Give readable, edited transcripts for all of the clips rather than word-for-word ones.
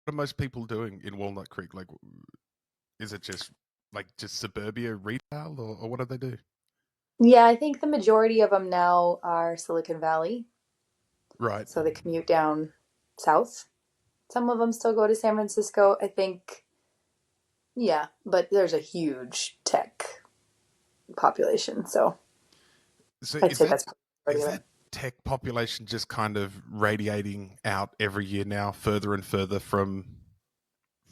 are most people doing in Walnut Creek? Like, is it just like just suburbia retail, or what do they do? Yeah, I think the majority of them now are Silicon Valley, Right. so they commute down south. Some of them still go to San Francisco. I think, yeah, but there's a huge tech population, so So I'd say that's part is of it. that tech population just kind of radiating out every year now, further and further from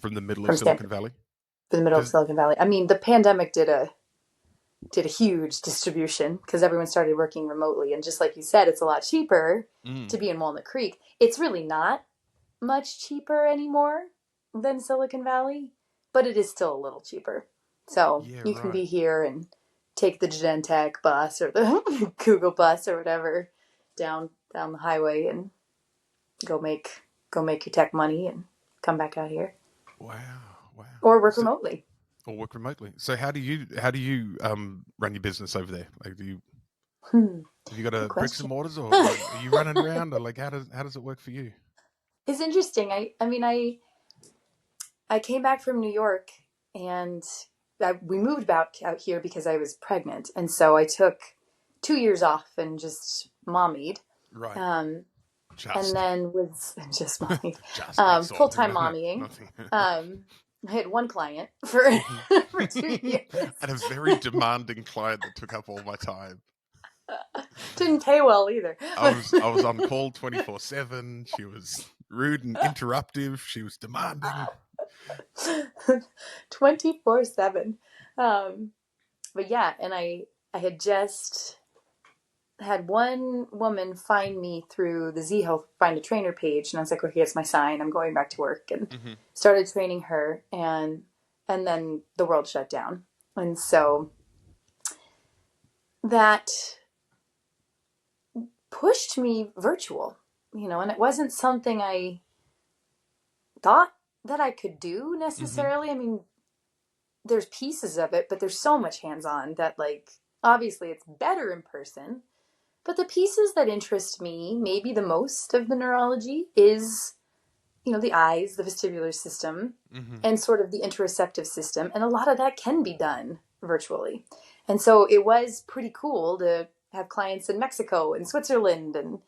the middle of From Silicon Stanford Valley? to the middle of Because Silicon Valley. I mean, the pandemic did a huge distribution because everyone started working remotely, and just like you said, it's a lot cheaper to be in Walnut Creek. It's really not much cheaper anymore than Silicon Valley, but it is still a little cheaper. So yeah, you can right. be here and take the Genentech bus or the Google bus or whatever down the highway and go make go make your tech money and come back out here Wow, wow. or work So, remotely. or work remotely. So how do you run your business over there? Like, Hmm, have you got good a bricks and question. mortars, or are you running around, or like how does it work for you? It's interesting. I came back from New York and we moved back out here because I was pregnant, and so I took 2 years off and just mommied, Right. um, and Just, then was just mommied, just. That's full all. time No, no, mommying. nothing. I had one client for Mhm. for 2 years. And a very demanding client that took up all my time. Didn't pay well either. I was on call 24/7. She was rude and interruptive. She was demanding. 24/7. Um, but yeah, and I had just had one woman find me through the Z Health Find a Trainer page, and I was like, okay, it's my sign. I'm going back to work, and Hmm. started training her, and then the world shut down, and so that pushed me virtual, and it wasn't something I thought that I could do Hmm. necessarily. I mean, there's pieces of it, but there's so much hands on that, like, obviously it's better in person. But the pieces that interest me, maybe the most of the neurology, is, the eyes, the vestibular system, Hmm. and sort of the interoceptive system. And a lot of that can be done virtually. And so it was pretty cool to have clients in Mexico and Switzerland and,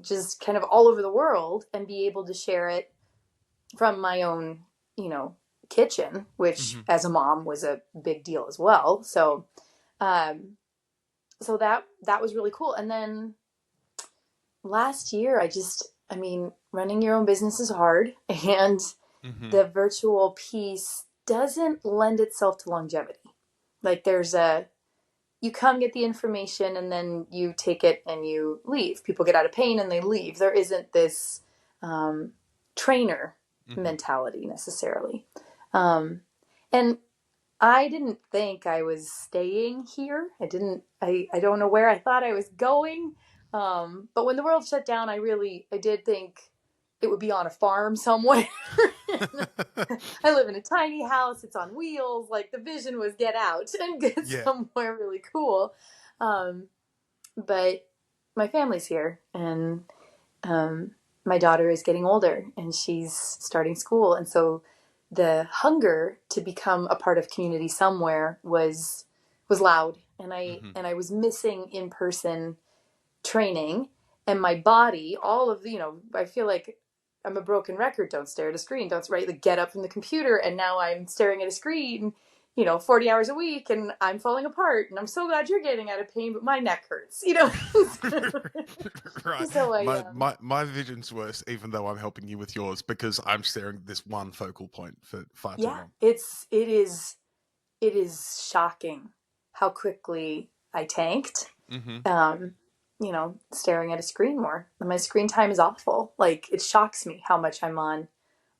just kind of all over the world and be able to share it from my own, you know, kitchen, which Hmm. as a mom was a big deal as well. Um, so that was really cool. And then last year, I mean, running your own business is hard, and Hmm. the virtual piece doesn't lend itself to longevity. Like you come get the information and then you take it and you leave. People get out of pain and they leave. There isn't this um, trainer Hmm. mentality necessarily. Um, and I didn't think I was staying here. I don't know where I thought I was going. But when the world shut down, I did think it would be on a farm somewhere. I live in a tiny house. It's on wheels. Like, the vision was get out and get Yeah. somewhere really cool. Um, but my family's here, and um, my daughter is getting older and she's starting school. And so the hunger to become a part of community somewhere was loud. And I Hmm. and I was missing in-person training, and my body, all of the, I feel like I'm a broken record. Don't stare at a screen. Don't, right, like, get up from the computer, and now I'm staring at a screen, 40 hours a week, and I'm falling apart, and I'm so glad you're getting out of pain, but my neck hurts. Right. So My vision's worse, even though I'm helping you with yours, because I'm staring at this one focal point for far too yeah, long. it is shocking how quickly I tanked. Hmm. Um, staring at a screen more. My screen time is awful. Like, it shocks me how much I'm on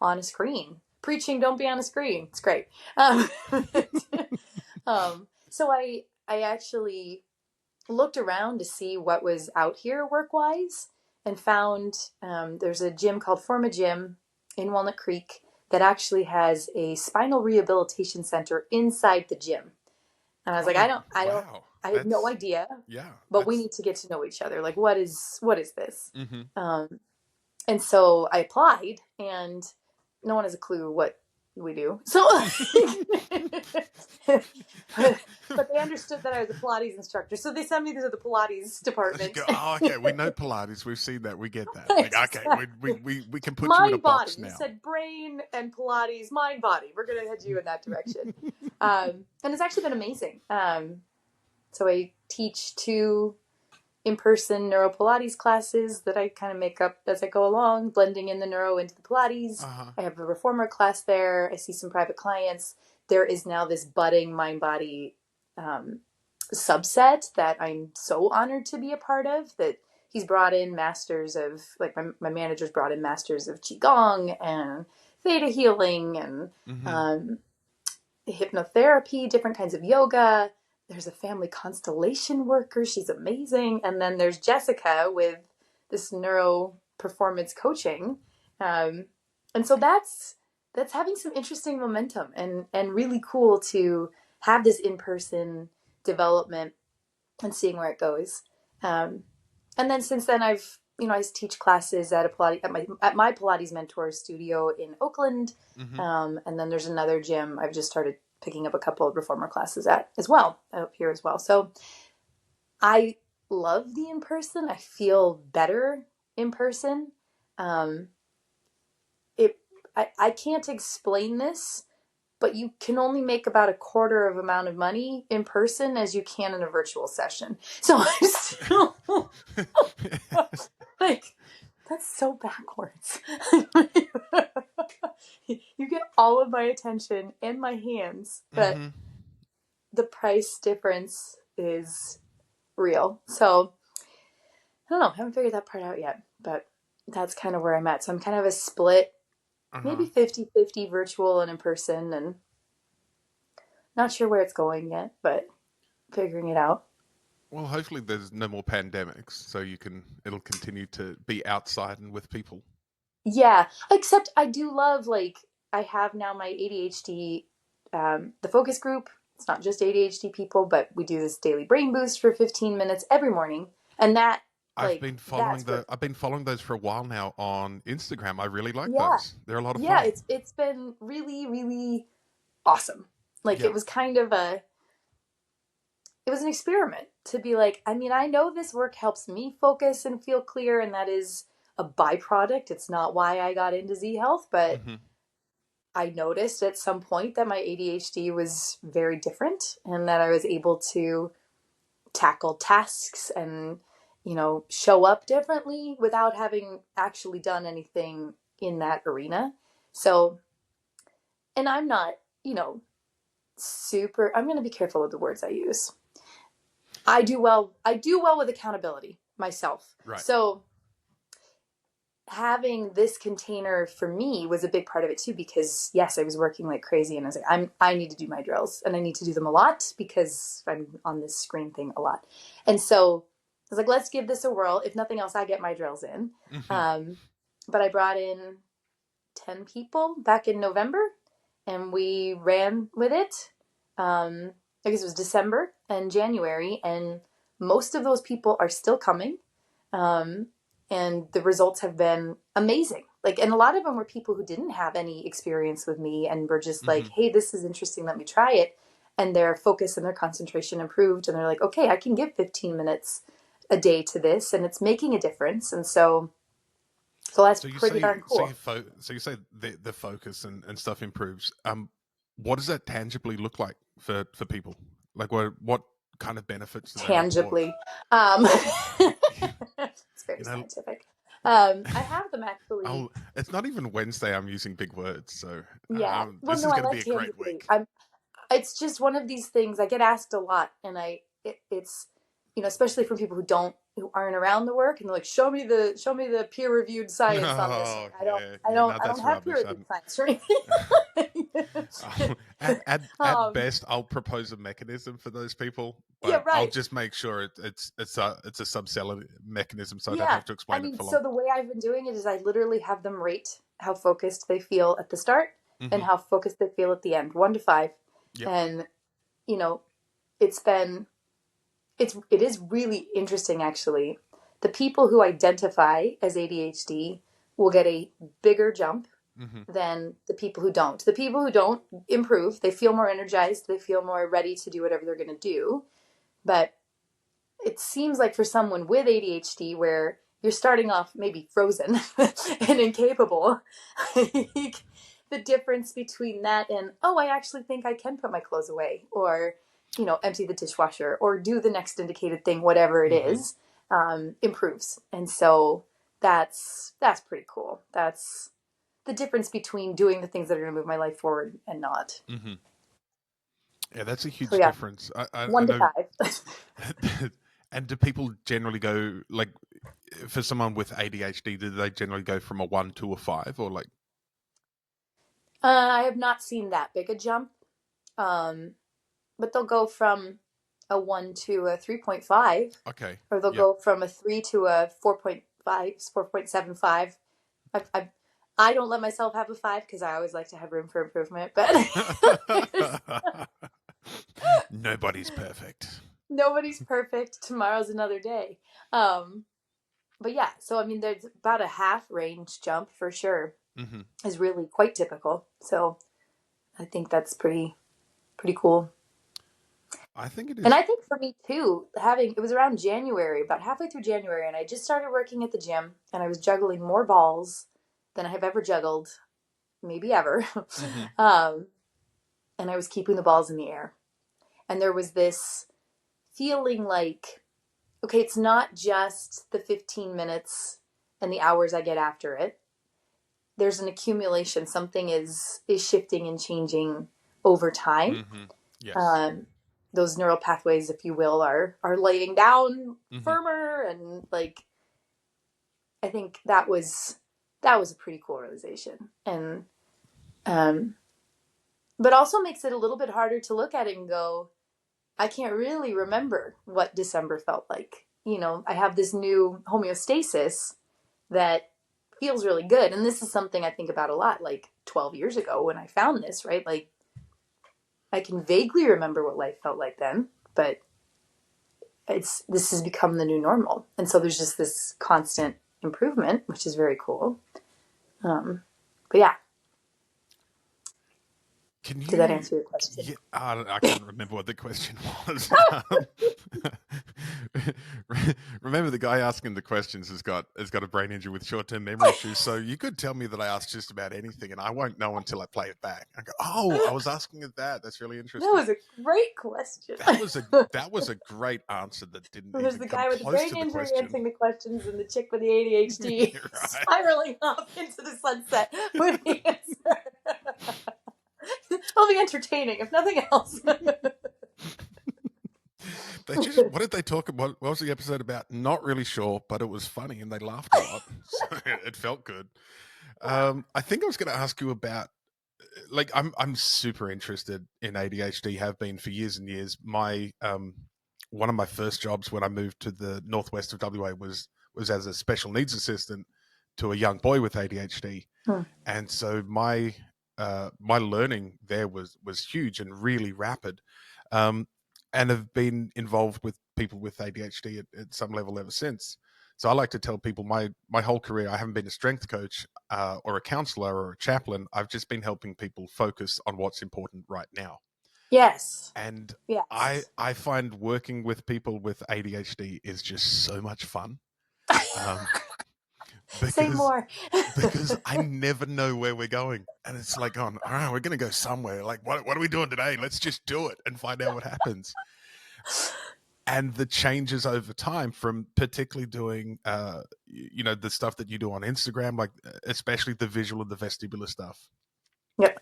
a screen. Preaching, don't be on a screen. It's great. So I actually looked around to see what was out here work wise, and found there's a gym called Forma Gym in Walnut Creek that actually has a spinal rehabilitation center inside the gym. And I was like, Oh, I don't, wow. I have no That's idea, yeah. but we That's need to get to know each other. Like, what is this? hmm. Um, and so I applied, and no one has a clue what we do. So, but, but they understood that I was a Pilates instructor. So they sent me to the Pilates You department. go, oh, okay, we know Pilates. We've seen that. We get that. Like, okay, Exactly. we can put you in a Mind body. box You now. said brain and Pilates, mind body. We're going to head you in that direction. And it's actually been amazing. So I teach 2 in-person neuro Pilates classes that I kind of make up as I go along, blending in the neuro into the Pilates. Uh-huh. I have a reformer class there. I see some private clients. There is now this budding mind body subset that I'm so honored to be a part of, that he's brought in masters of, like my manager's brought in masters of Qigong and theta healing and hypnotherapy, different kinds of yoga. There's a family constellation worker. She's amazing. And then there's Jessica with this neuro performance coaching. And so that's having some interesting momentum and really cool to have this in-person development and seeing where it goes. And then since then I teach classes at my Pilates mentor studio in Oakland. And then there's another gym I've just started picking up a couple of reformer classes at as well, out here as well. So I love the in-person. I feel better in person. I can't explain this, but you can only make about a quarter of amount of money in person as you can in a virtual session. So I'm still like, that's so backwards. You get all of my attention and my hands, but the price difference is real. So I don't know. I haven't figured that part out yet, but that's kind of where I'm at. So I'm kind of a split, maybe 50-50 virtual and in person, and not sure where it's going yet, but figuring it out. Well, hopefully there's no more pandemics, so it'll continue to be outside and with people. Yeah, except I do love, like, I have now my ADHD, the focus group. It's not just ADHD people, but we do this daily brain boost for 15 minutes every morning. And that, I've been following those for a while now on Instagram. I really like those. They're a lot of fun. It's been really, really awesome. Like, Yeah. it was kind of it was an experiment to be like, I mean, I know this work helps me focus and feel clear, and that is a byproduct. It's not why I got into Z Health, but I noticed at some point that my ADHD was very different and that I was able to tackle tasks and, show up differently without having actually done anything in that arena. So, and I'm not, I'm going to be careful with the words I use. I do well with accountability myself. Right. So having this container for me was a big part of it too, because yes, I was working like crazy and I was like, I need to do my drills and I need to do them a lot because I'm on this screen thing a lot. And so I was like, let's give this a whirl. If nothing else, I get my drills in. But I brought in 10 people back in November and we ran with it. I guess it was December and January, and most of those people are still coming. And the results have been amazing. Like, and a lot of them were people who didn't have any experience with me and were just like, hey, this is interesting. Let me try it. And their focus and their concentration improved. And they're like, okay, I can give 15 minutes a day to this and it's making a difference. And so that's pretty darn cool. So you say the focus and stuff improves. What does that tangibly look like for people? Like what kind of benefits do tangibly? It's very scientific. I have them actually. It's not even Wednesday. I'm using big words, so yeah. This is going to be a great week. It's just one of these things I get asked a lot, and it's especially from people who aren't around the work, and they're like, show me the peer reviewed science on this. I don't have peer reviewed science or anything. At best, I'll propose a mechanism for those people, but I'll just make sure it's a subcellular mechanism, so I don't have to explain it for long. So the way I've been doing it is I literally have them rate how focused they feel at the start and how focused they feel at the end, 1 to 5. Yep. And it is really interesting, actually. The people who identify as ADHD will get a bigger jump than the people who don't. The people who don't improve, they feel more energized, they feel more ready to do whatever they're going to do. But it seems like for someone with ADHD, where you're starting off maybe frozen and incapable, the difference between that and, oh, I actually think I can put my clothes away, or, you know, empty the dishwasher, or do the next indicated thing, whatever it is, improves. And so that's pretty cool. That's the difference between doing the things that are going to move my life forward and not. Yeah, that's a huge difference. I 1 to know. 5. And do people generally go, like, for someone with ADHD, do they generally go from a 1 to a 5, or like? I have not seen that big a jump, but they'll go from a 1 to a 3.5. Okay. Or they'll go from a 3 to a 4.5, 4.75. I don't let myself have a 5 because I always like to have room for improvement. But nobody's perfect. Nobody's perfect. Tomorrow's another day. But yeah, so I mean, there's about a half range jump for sure. Is really quite typical. So I think that's pretty cool. I think it is. And I think for me too, it was around January, about halfway through January, and I just started working at the gym, and I was juggling more balls than I have ever juggled, maybe ever. And I was keeping the balls in the air. And there was this feeling like, okay, it's not just the 15 minutes and the hours I get after it. There's an accumulation. Something is shifting and changing over time. Yes. Those neural pathways, if you will, are laying down firmer, and like, I think that was a pretty cool realization, and but also makes it a little bit harder to look at it and go, I can't really remember what December felt like. You know, I have this new homeostasis that feels really good, and this is something I think about a lot. Like 12 years ago when I found this, right? Like, I can vaguely remember what life felt like then, but this has become the new normal. And so there's just this constant improvement, which is very cool. But yeah. Did that answer your question? Yeah, I can't remember what the question was. Remember, the guy asking the questions has got a brain injury with short-term memory issues. So you could tell me that I asked just about anything, and I won't know until I play it back. I go, "Oh, I was asking it that. That's really interesting." That was a great question. That was a great answer that didn't. There's the guy with the brain injury answering the questions, and the chick with the ADHD spiraling off into the sunset with the answer. It'll be entertaining, if nothing else. What did they talk about? What was the episode about? Not really sure, but it was funny and they laughed a lot. So it felt good. I think I was going to ask you about, like, I'm super interested in ADHD, have been for years and years. My one of my first jobs when I moved to the northwest of WA was as a special needs assistant to a young boy with ADHD. And so my learning there was huge and really rapid, and have been involved with people with ADHD at some level ever since. So I like to tell people my whole career, I haven't been a strength coach or a counselor or a chaplain. I've just been helping people focus on what's important right now. Yes. And I find working with people with ADHD is just so much fun. Say more. Because I never know where we're going. And it's like, all right, we're going to go somewhere. Like, what are we doing today? Let's just do it and find out what happens. And the changes over time, from particularly doing, the stuff that you do on Instagram, like especially the visual and the vestibular stuff. Yep.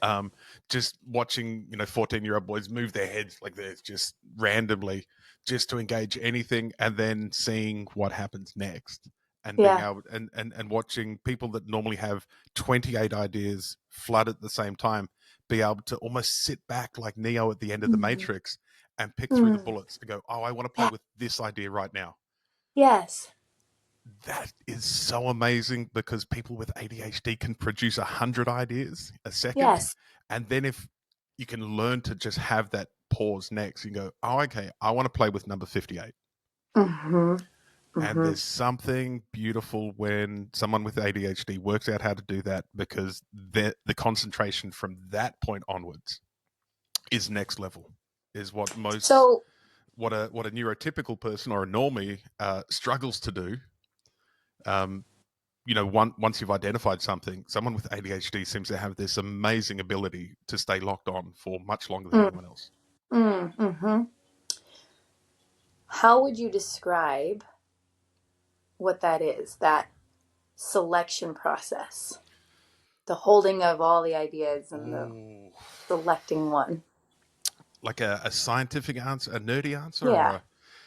Just watching, 14-year-old boys move their heads like this, just randomly, just to engage anything, and then seeing what happens next. And being able and watching people that normally have 28 ideas flood at the same time be able to almost sit back like Neo at the end of the Matrix and pick through the bullets and go, oh, I want to play with this idea right now. Yes. That is so amazing, because people with ADHD can produce 100 ideas a second. Yes. And then if you can learn to just have that pause next, you go, oh, okay, I want to play with number 58. And Mm-hmm. there's something beautiful when someone with ADHD works out how to do that, because the concentration from that point onwards is next level. Is what most So, what a neurotypical person or a normie struggles to do. Um, once you've identified something, someone with ADHD seems to have this amazing ability to stay locked on for much longer than anyone else. mm-hmm. How would you describe what that is? That selection process, the holding of all the ideas and the Ooh, selecting one. like a scientific answer, a nerdy answer, or Yeah. a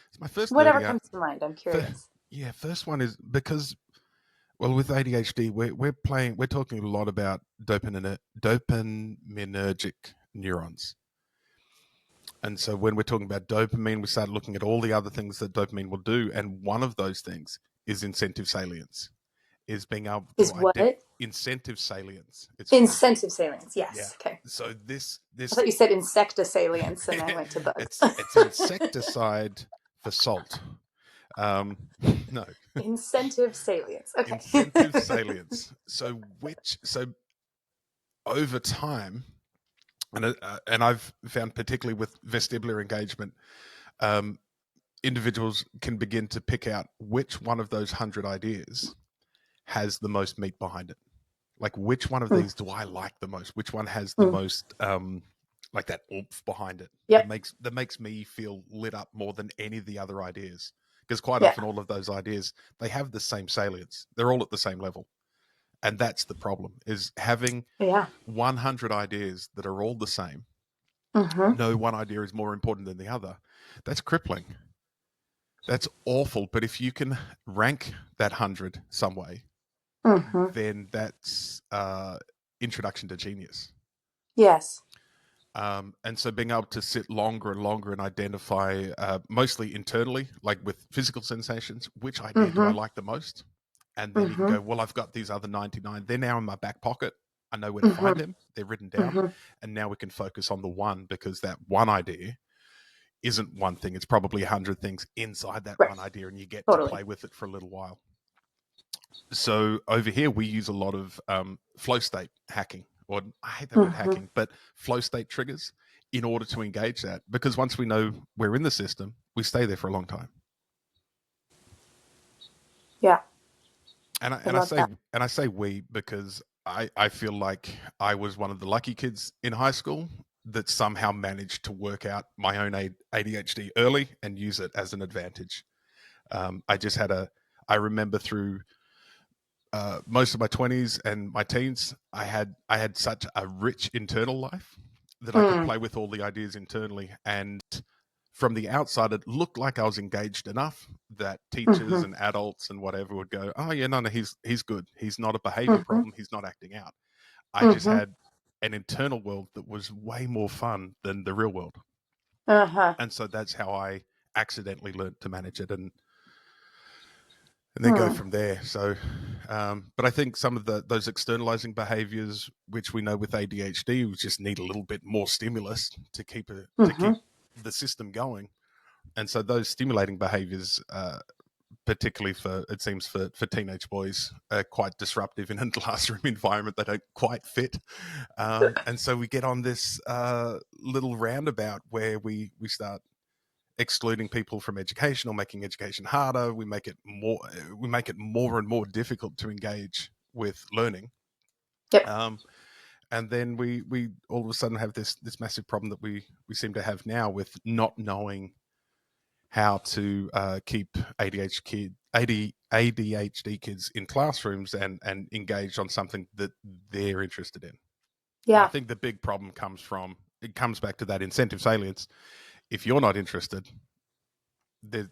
it's my first Whatever nerdy comes to mind. I'm answer. curious. Yeah, first one is because, well, with ADHD, we're talking a lot about dopaminergic neurons. And so when we're talking about dopamine, we start looking at all the other things that dopamine will do. And one of those things is incentive salience, is being able Is to identify what? incentive salience, it's called. Incentive salience. Yeah. Yes. Okay. So this I this thought you said insecta salience and I went to bug. it's insecticide for salt. Um, no, Incentive salience. Okay. incentive salience. So over time, and I've found particularly with vestibular engagement, um, individuals can begin to pick out which one of those 100 ideas has the most meat behind it. Like, which one of these do I like the most? Which one has the Mm. most like that oomph behind it, Yep. that makes me feel lit up more than any of the other ideas? Because quite Yeah. often all of those ideas, they have the same salience. They're all at the same level. And that's the problem, is having Yeah. 100 ideas that are all the same. Mm-hmm. No one idea is more important than the other. That's crippling. That's awful. But if you can rank that 100 some way, Mm-hmm. then that's introduction to genius. Yes. And so being able to sit longer and longer and identify, mostly internally, like with physical sensations, which idea do I Mm-hmm. like the most? And then you can Mm-hmm. go, well, I've got these other 99. They're now in my back pocket. I know where to Mm-hmm. find them. They're written down. Mm-hmm. And now we can focus on the one, because that one idea isn't one thing. It's probably 100 things inside that Right. one idea, and you get to Totally. play with it for a little while. So over here, we use a lot of flow state hacking, or I hate that word Mm-hmm. hacking, but flow state triggers, in order to engage that. Because once we know we're in the system, we stay there for a long time. Yeah. And I love that. I say we because I feel like I was one of the lucky kids in high school that somehow managed to work out my own ADHD early and use it as an advantage. I remember through most of my 20s and my teens, I had such a rich internal life that I could Mm. play with all the ideas internally. And from the outside, it looked like I was engaged enough that teachers Mm-hmm. and adults and whatever would go, "Oh yeah, no, he's good. He's not a behavior Mm-hmm. problem. He's not acting out." I just Mm-hmm. had an internal world that was way more fun than the real world, Uh-huh. and so that's how I accidentally learned to manage it, and then go Mm. from there. So, but I think some of those externalizing behaviors, which we know with ADHD, we just need a little bit more stimulus to keep Mm-hmm. the system going. And so those stimulating behaviors, particularly for, it seems, for teenage boys, are quite disruptive in a classroom environment. They don't quite fit, and so we get on this little roundabout where we start excluding people from education or making education harder. We make it more and more difficult to engage with learning. Yep. And then we all of a sudden have this massive problem that we seem to have now with not knowing how to keep ADHD kids in classrooms and engaged on something that they're interested in. And I Yeah. think the big problem comes back to that incentive salience. If you're not interested,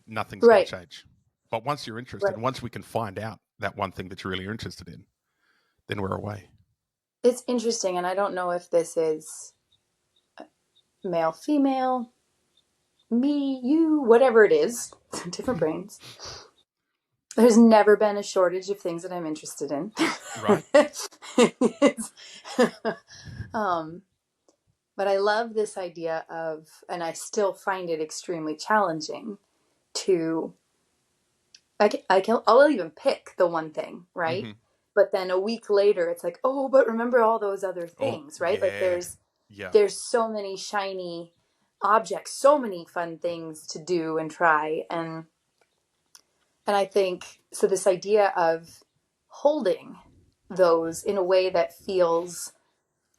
nothing's going to Right. change. But once you're interested, Right. and once we can find out that one thing that you're really interested in, then we're away. It's interesting, and I don't know if this is male, female, me, you, whatever it is, different brains. There's never been a shortage of things that I'm interested in. Right. um, but I love this idea of, and I still find it extremely challenging to I'll even pick the one thing, right? Mm-hmm. But then a week later, it's like, oh, but remember all those other Oh, things, right? Like yeah. Yeah. there's so many shiny objects, so many fun things to do and try, and I think so. This idea of holding those in a way that feels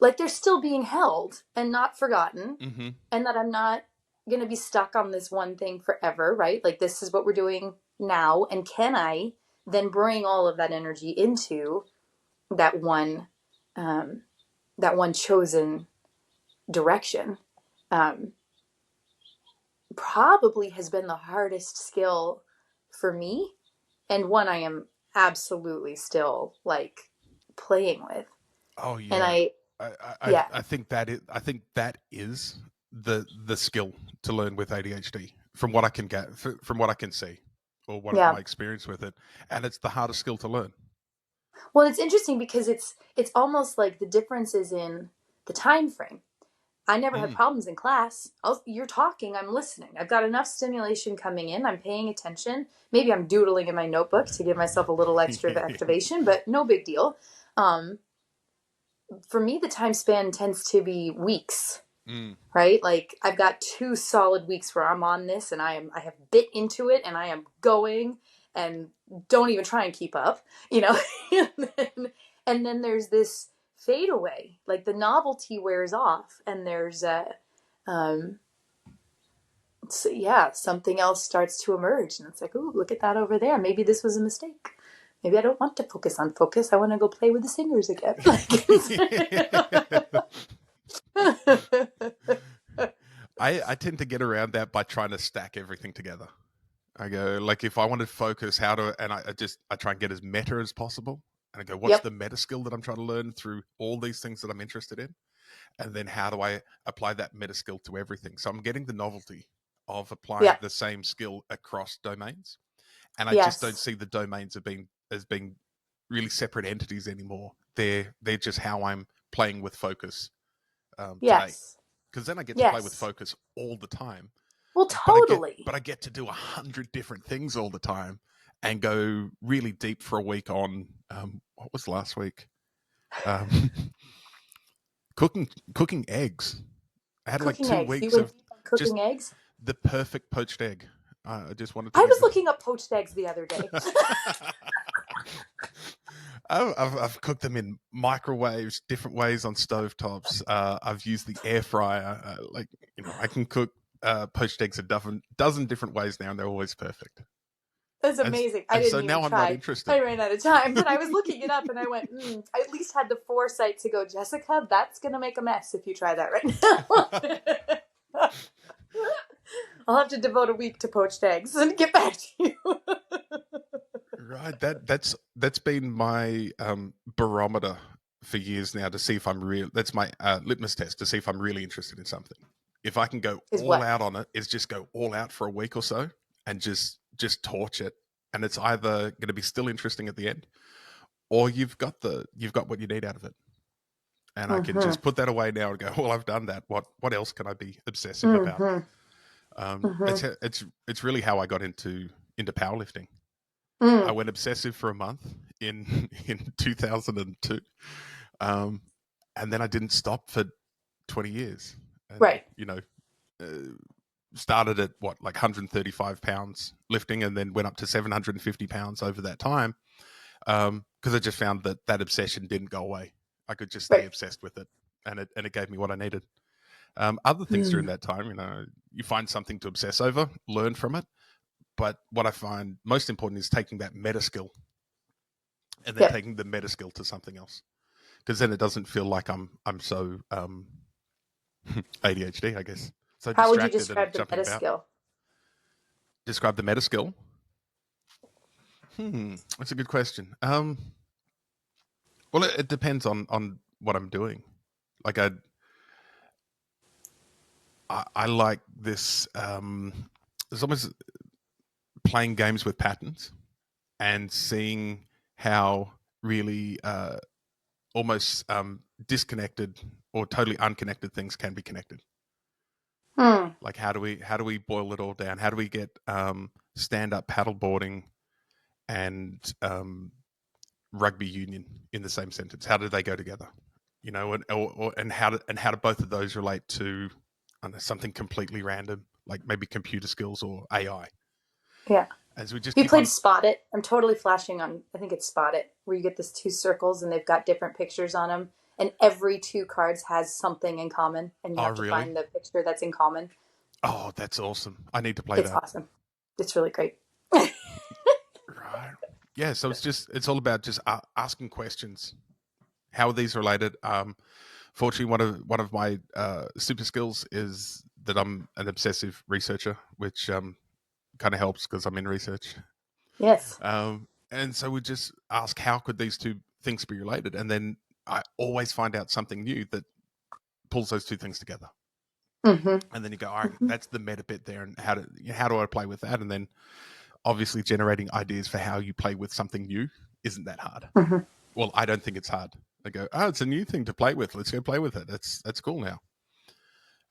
like they're still being held and not forgotten, Mm-hmm. and that I'm not going to be stuck on this one thing forever, right? Like, this is what we're doing now. And can I then bring all of that energy into that one, um, that one chosen direction? Um, Probably has been the hardest skill for me, and one I am absolutely still like playing with. Oh, And yeah. yeah, I think that is the skill to learn with ADHD, from what I can get, from what I can see, or what yeah. my experience with it, and it's the hardest skill to learn. Well, it's interesting because it's almost like the difference is in the time frame. I never had Mm. problems in class. You're talking, I'm listening. I've got enough stimulation coming in. I'm paying attention. Maybe I'm doodling in my notebook to give myself a little extra activation, but no big deal. Um, for me, the time span tends to be weeks, Mm. right? Like, I've got 2 solid weeks where I'm on this and I have bit into it and I am going and don't even try and keep up, you know? and then there's this fade away, like the novelty wears off, and there's um so yeah, something else starts to emerge, and it's like, ooh, look at that over there. Maybe this was a mistake. Maybe I don't want to focus on focus. I want to go play with the singers again. I tend to get around that by trying to stack everything together. I go, like, if I want to focus, and I try and get as meta as possible. And I go, what's Yep. the meta skill that I'm trying to learn through all these things that I'm interested in? And then how do I apply that meta skill to everything? So I'm getting the novelty of applying Yeah. the same skill across domains. And I just don't Yes. see the domains as being really separate entities anymore. They're just how I'm playing with focus today. Yes. Because then I get to play with Yes. focus all the time, Well, totally. but I get to do 100 different things all the time and go really deep for a week on what was last week? Um, cooking eggs. I had like Cooking two eggs. You weeks went of deep on just cooking eggs? the perfect poached egg. I just wanted to I make was the. looking up poached eggs the other day. I've cooked them in microwaves, different ways on stovetops. I've used the air fryer. I can cook poached eggs a dozen different ways now, and they're always perfect. That's And amazing. I and didn't so even now I'm not try. interested. I ran out of time, but I was looking it up and I went, I at least had the foresight to go, Jessica, that's going to make a mess if you try that right now. I'll have to devote a week to poached eggs and get back to you. Right. That's been my barometer for years now to see if I'm real. That's my litmus test to see if I'm really interested in something. If I can go Is all what? out on it, is just go all out for a week or so and just torch it, and it's either going to be still interesting at the end, or you've got what you need out of it. And I can Mm-hmm. just put that away now and go, well, I've done that. What else can I be obsessive about? Mm-hmm. Mm-hmm. It's really how I got into powerlifting. I Mm. went obsessive for a month in in 2002, um, and then I didn't stop for 20 years. And Right. uh, started at what, like 135 pounds lifting, and then went up to 750 pounds over that time, because I just found that obsession didn't go away. I could just stay Right. obsessed with it, and it gave me what I needed. Other things during Mm. that time, you find something to obsess over, learn from it. But what I find most important is taking that meta skill and then Yep. taking the meta skill to something else, because then it doesn't feel like I'm so ADHD, I guess, so How would you distracted and describe the jumping meta about. skill? Describe the meta skill. That's a good question. Well, it depends on what I'm doing. Like I like this. There's almost playing games with patterns and seeing how really almost disconnected or totally unconnected things can be connected. Hmm. Like how do we boil it all down? How do we get stand up paddleboarding and rugby union in the same sentence? How do they go together? You know, and how do both of those relate to, I don't know, something completely random, like maybe computer skills or AI? Yeah. As we just You keep played on. Spot It. I'm totally flashing on, I think it's Spot It, where you get these two circles and they've got different pictures on them. And every two cards has something in common. And you Oh, have to really? find the picture that's in common. Oh, that's awesome. I need to play It's that. awesome. It's really great. Right. Yeah. So it's all about just asking questions. How are these related? Fortunately, one of my super skills is that I'm an obsessive researcher, which kind of helps because I'm in research. Yes. And so we just ask, how could these two things be related? And then I always find out something new that pulls those two things together. Mm-hmm. And then you go, all right, Mm-hmm. that's the meta bit there, and how do I play with that? And then obviously generating ideas for how you play with something new isn't that hard. Mm-hmm. Well, I don't think it's hard. I go, oh, it's a new thing to play with. Let's go play with it. That's cool now.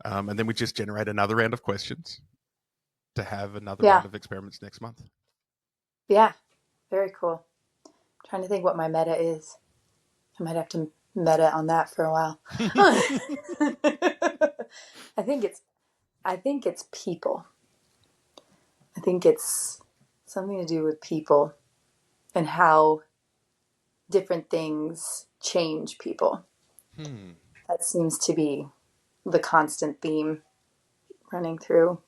And then we just generate another round of questions to have another Yeah. round of experiments next month. Yeah. Very cool. I'm trying to think what my meta is. I might have to meta on that for a while. I think it's people. I think it's something to do with people and how different things change people. That seems to be the constant theme running through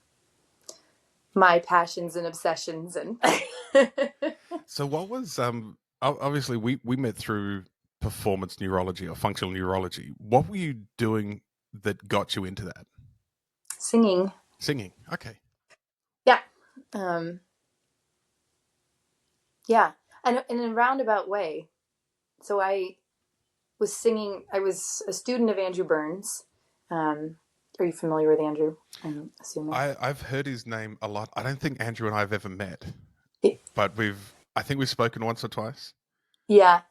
my passions and obsessions. And So what was obviously we met through performance neurology or functional neurology. What were you doing that got you into that? singing. Singing. Okay. Yeah. Um, yeah. And in a roundabout way. So I was singing, I was a student of Andrew Burns. Are you familiar with Andrew? I'm assuming. I've heard his name a lot. I don't think Andrew and I have ever met, It, but I think we've spoken once or twice. yeah.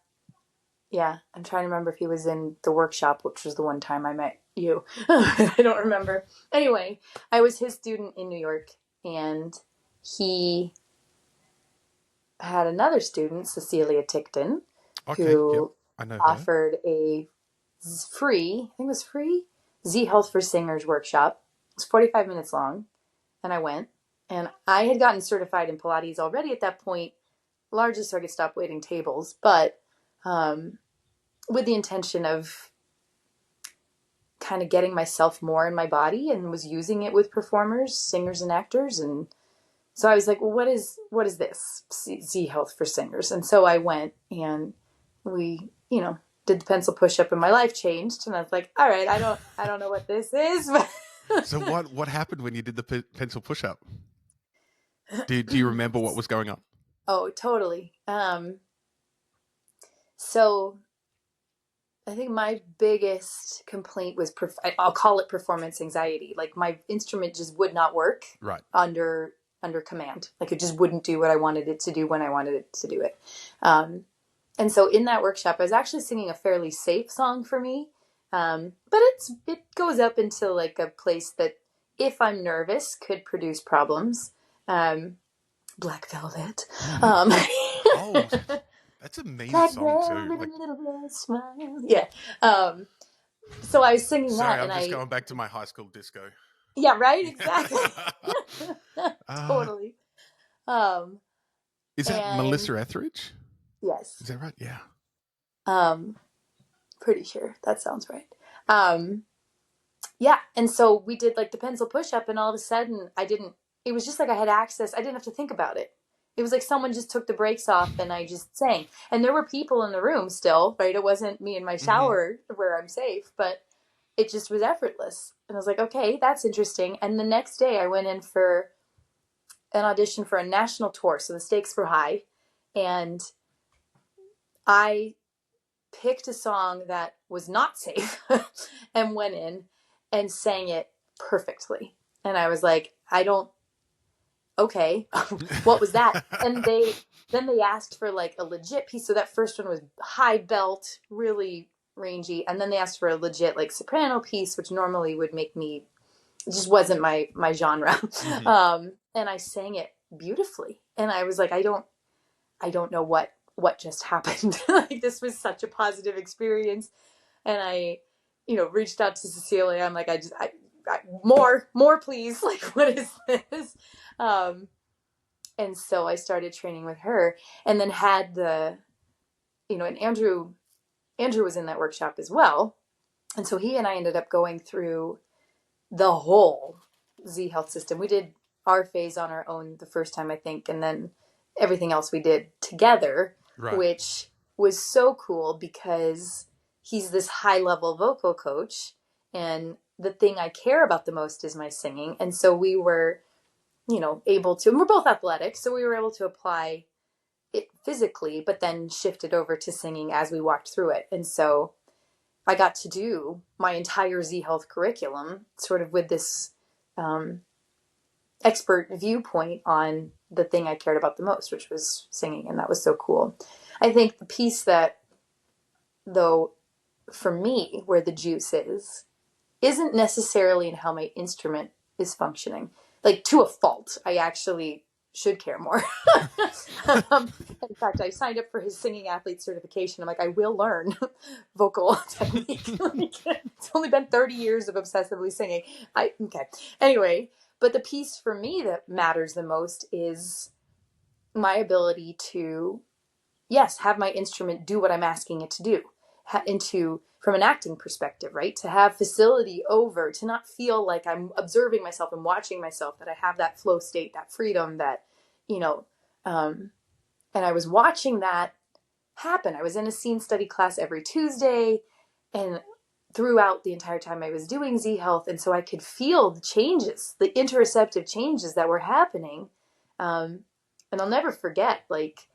Yeah. I'm trying to remember if he was in the workshop, which was the one time I met you. I don't remember. Anyway, I was his student in New York, and he had another student, Cecilia Tickton, Okay. Yep. who I know her. offered a free, I think it was free, Z Health for Singers workshop. It was 45 minutes long, and I went. And I had gotten certified in Pilates already at that point, largely so I could stop waiting tables, but with the intention of kind of getting myself more in my body, and was using it with performers, singers, and actors. And so I was like, well, what is this Z Health for Singers? And so I went, and we, did the pencil push up, and my life changed. And I was like, all right, I don't know what this is. So what happened when you did the pencil push up? Do you remember what was going on? Oh, totally. So I think my biggest complaint was I'll call it performance anxiety. Like my instrument just would not work Right. under command. Like it just wouldn't do what I wanted it to do when I wanted it to do it. And so in that workshop, I was actually singing a fairly safe song for me, but it goes up into like a place that, if I'm nervous, could produce problems. Black Velvet. Oh, that's a mean Black song too. velvet, Like, a little bit smile. Yeah. So I was singing sorry, that, I'm and just going back to my high school disco. yeah, right, exactly. uh, Totally. Um, is that and Melissa Etheridge? Is yes, that right? Yeah. um, pretty sure that sounds right. Um, yeah, and so we did like the pencil push up, and all of a sudden, it was just like I had access. I didn't have to think about it. It was like someone just took the brakes off, and I just sang. And there were people in the room still, right? It wasn't me in my shower where I'm safe, but it just was effortless. And I was like, okay, that's interesting. And the next day I went in for an audition for a national tour. So the stakes were high. And I picked a song that was not safe and went in and sang it perfectly. And I was like, okay, what was that? And then they asked for like a legit piece. So that first one was high belt, really rangy. And then they asked for a legit like soprano piece, which normally would make me, it just wasn't my genre. And I sang it beautifully. And I was like, I don't know what just happened. Like, this was such a positive experience. And I, reached out to Cecilia. I'm like, more, please. Like, what is this? And so I started training with her, and then had and Andrew was in that workshop as well. And so he and I ended up going through the whole Z Health system. We did our phase on our own the first time, I think, and then everything else we did together, Right. which was so cool because he's this high level vocal coach, and the thing I care about the most is my singing. And so we were, able to, and we're both athletic, so we were able to apply it physically, but then shift it over to singing as we walked through it. And so I got to do my entire Z Health curriculum sort of with this expert viewpoint on the thing I cared about the most, which was singing. And that was so cool. I think the piece that, though, for me, where the juice isn't necessarily in how my instrument is functioning. Like, to a fault, I actually should care more. In fact, I signed up for his singing athlete certification. I'm like, I will learn vocal technique. It's only been 30 years of obsessively singing. Okay. Anyway, but the piece for me that matters the most is my ability to, yes, have my instrument do what I'm asking it to do. From an acting perspective, right? To have facility over, to not feel like I'm observing myself and watching myself, that I have that flow state, that freedom, that, and I was watching that happen. I was in a scene study class every Tuesday and throughout the entire time I was doing Z Health. And so I could feel the changes, the interoceptive changes that were happening. And I'll never forget, like,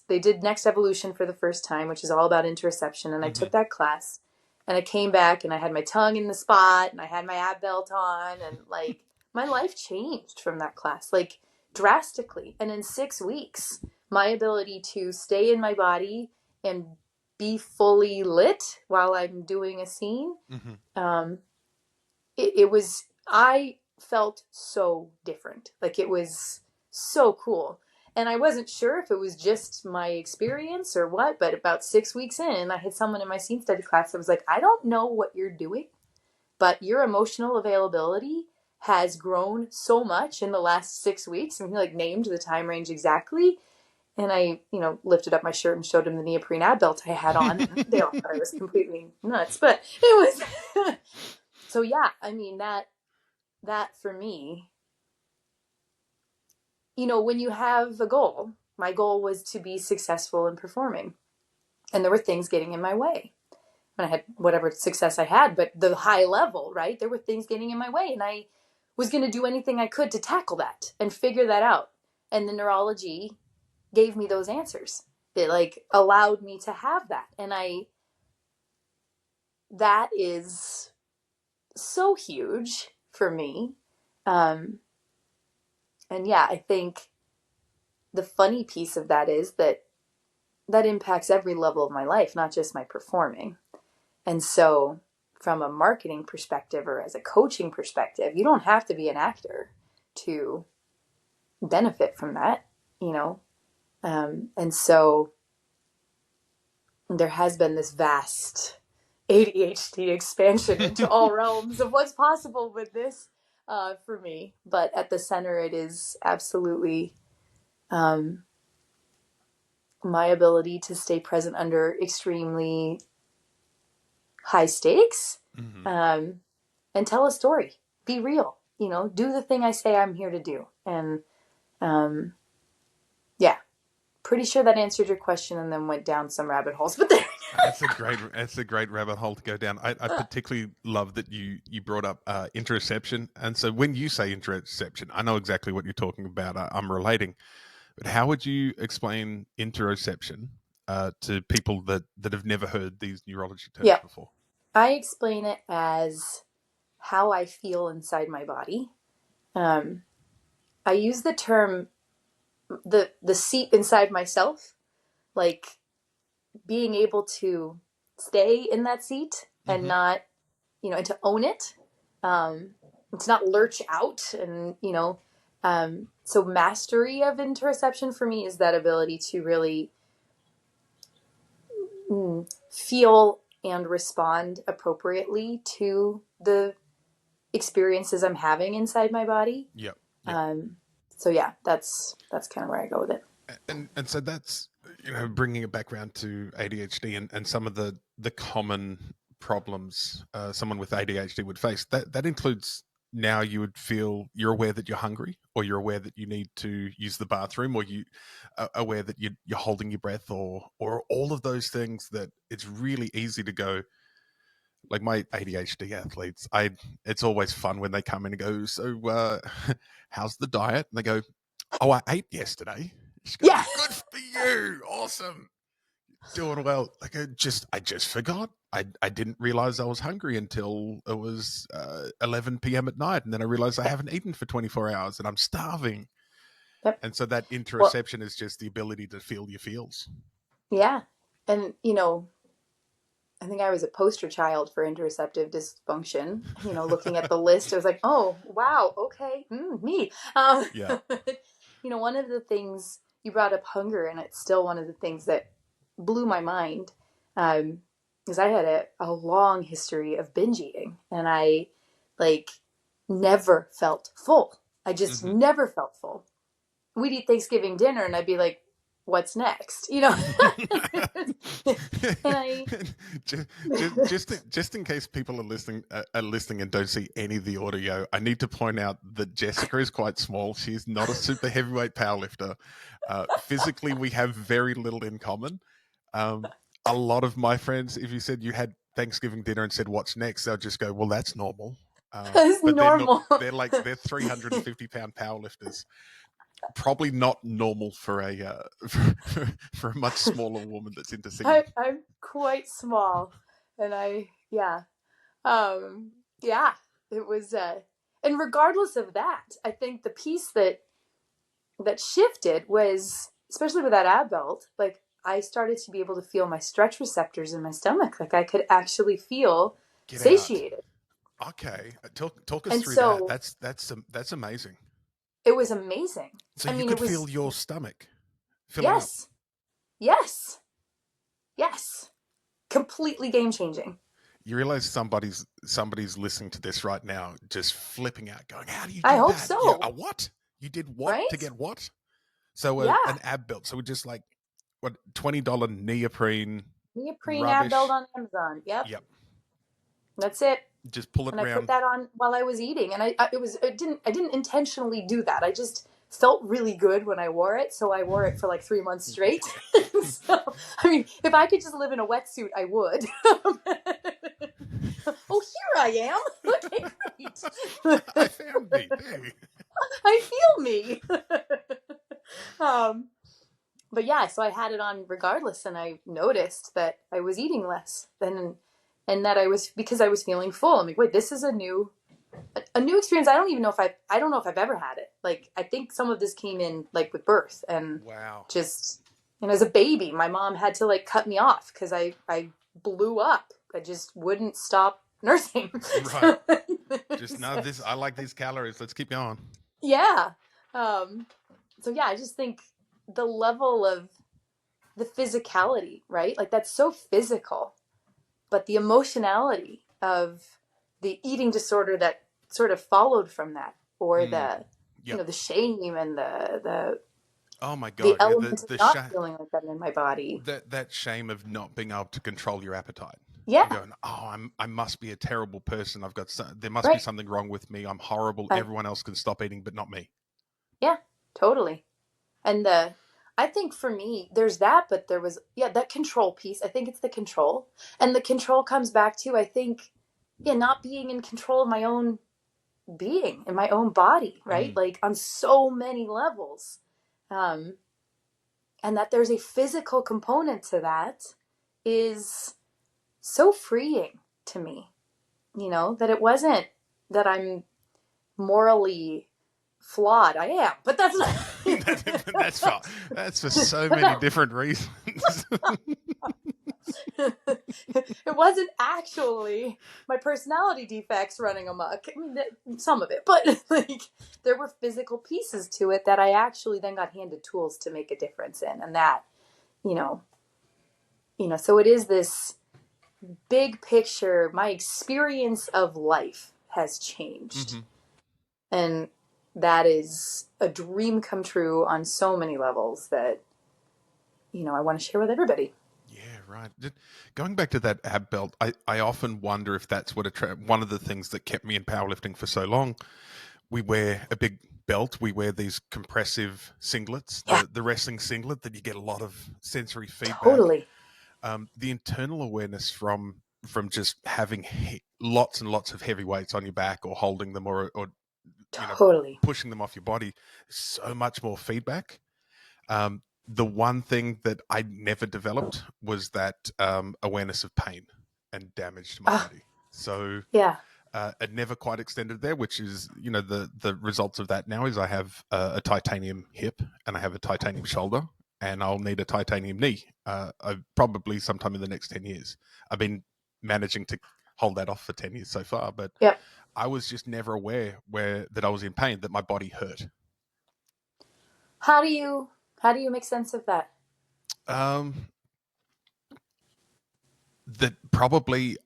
they did Next Evolution for the first time, which is all about interoception. And I took that class, and I came back and I had my tongue in the spot and I had my ab belt on, and like, my life changed from that class, like, drastically. And in 6 weeks, my ability to stay in my body and be fully lit while I'm doing a scene, I felt so different. Like, it was so cool. And I wasn't sure if it was just my experience or what, but about 6 weeks in, I had someone in my scene study class that was like, I don't know what you're doing, but your emotional availability has grown so much in the last 6 weeks. And he, like, named the time range exactly. And I, lifted up my shirt and showed him the neoprene ab belt I had on. And they all thought I was completely nuts, but it was. So yeah, I mean, that for me, when you have a goal, my goal was to be successful in performing. And there were things getting in my way. And I had whatever success I had, but the high level, right? There were things getting in my way. And I was going to do anything I could to tackle that and figure that out. And the neurology gave me those answers. It, like, allowed me to have that. And that is so huge for me. And yeah, I think the funny piece of that is that impacts every level of my life, not just my performing. And so, from a marketing perspective or as a coaching perspective, you don't have to be an actor to benefit from that, and so there has been this vast ADHD expansion into all realms of what's possible with this for me. But at the center, it is absolutely my ability to stay present under extremely high stakes, and tell a story, be real, do the thing I say I'm here to do. And yeah, pretty sure that answered your question and then went down some rabbit holes, but there. That's a great rabbit hole to go down. I particularly love that you brought up interoception. And so when you say interoception, I know exactly what you're talking about. I'm relating. But how would you explain interoception to people that have never heard these neurology terms before? I explain it as how I feel inside my body. I use the term the seat inside myself, like being able to stay in that seat and not, and to own it, to not lurch out and, so mastery of interoception for me is that ability to really feel and respond appropriately to the experiences I'm having inside my body. Yep. Yep. Um, so yeah, that's kind of where I go with it. And so that's, bringing it back around to ADHD and some of the common problems someone with ADHD would face. That includes, now you would feel you're aware that you're hungry, or you're aware that you need to use the bathroom, or you aware that you're holding your breath, or all of those things that it's really easy to go. Like my ADHD athletes, it's always fun when they come in and go, so how's the diet? And they go, oh, I ate yesterday. She goes, Yeah. good for you, awesome, doing well. Like I just forgot. I didn't realize I was hungry until it was 11 p.m. at night, and then I realized I haven't eaten for 24 hours and I'm starving. Yep. And so that Well, interoception is just the ability to feel your feels. yeah. And, I think I was a poster child for interoceptive dysfunction. Looking at the list, I was like, oh, wow, okay, me. Yeah. One of the things you brought up hunger, and it's still one of the things that blew my mind, because I had a long history of binge eating, and I like never felt full. I just never felt full. We'd eat Thanksgiving dinner, and I'd be like, what's next? And I just in case people are listening and don't see any of the audio, I need to point out that Jessica is quite small. She's not a super heavyweight powerlifter. Physically, we have very little in common. A lot of my friends, if you said you had Thanksgiving dinner and said what's next, they'll just go, well, that's normal. it's But normal. they're 350-pound powerlifters. Probably not normal for a for a much smaller woman that's into singing. I'm quite small, and yeah, it was, and regardless of that, I think the piece that shifted was, especially with that ab belt, like I started to be able to feel my stretch receptors in my stomach, like I could actually feel Get out. satiated. Okay, talk us And through that. so That's amazing. it was amazing. So I you mean, could it feel was, your stomach filling up. yes, yes, yes, completely game changing. You realize somebody's listening to this right now, just flipping out, going, "How do you I do hope that? Yeah, so. a what? You did what to Right? get what?" So Yeah. an ab belt. So we're just like, what, $20 neoprene Neoprene ab belt rubbish. on Amazon. Yep. Yep. That's it. Just pull it And I put around. that on while I was eating, and I didn't intentionally do that. I just felt really good when I wore it, so I wore it for like 3 months straight. So I mean, if I could just live in a wetsuit, I would. Oh, here I am. Okay, great. I found me. Hey. I feel me. um, but yeah, so I had it on regardless, and I noticed that I was eating less than, and that I was, because I was feeling full. I'm like, wait, this is a new experience. I don't know if I've ever had it. Like, I think some of this came in like with birth, and Wow. just, as a baby, my mom had to like cut me off because I blew up. I just wouldn't stop nursing. Right. Just no, this, I like these calories. Let's keep going. Yeah. So yeah, I just think the level of the physicality, right? Like that's so physical, but the emotionality of the eating disorder that sort of followed from that, or the, Yep. the shame and Oh my the god, yeah, element of not feeling like that in my body. that shame of not being able to control your appetite. Yeah. And going, oh, I must be a terrible person. There must be Right. something wrong with me. I'm horrible. Everyone else can stop eating, but not me. Yeah, totally. And I think for me, there's that, but there was, that control piece. I think it's the control. And the control comes back to, I think, not being in control of my own being in my own body, right? Like on so many levels. And that there's a physical component to that is so freeing to me, that it wasn't that I'm morally flawed. I am, but that's not. That's for so many different reasons. It wasn't actually my personality defects running amok. I mean, some of it, but like there were physical pieces to it that I actually then got handed tools to make a difference in, and that, you know, so it is this big picture. My experience of life has changed, and that is a dream come true on so many levels that I want to share with everybody. Yeah, right. Going back to that ab belt, I often wonder if that's what one of the things that kept me in powerlifting for so long. We wear a big belt. We wear these compressive singlets, Yeah, the wrestling singlet that you get a lot of sensory feedback. totally. The internal awareness from just having lots and lots of heavy weights on your back or holding them or Totally. pushing them off your body, so much more feedback. The one thing that I never developed was that awareness of pain and damage to my body. So Yeah. it never quite extended there, which is, the results of that now is I have a titanium hip and I have a titanium shoulder, and I'll need a titanium knee probably sometime in the next 10 years. I've been managing to hold that off for 10 years so far, but Yep. I was just never aware that I was in pain, that my body hurt. How do you make sense of that? That probably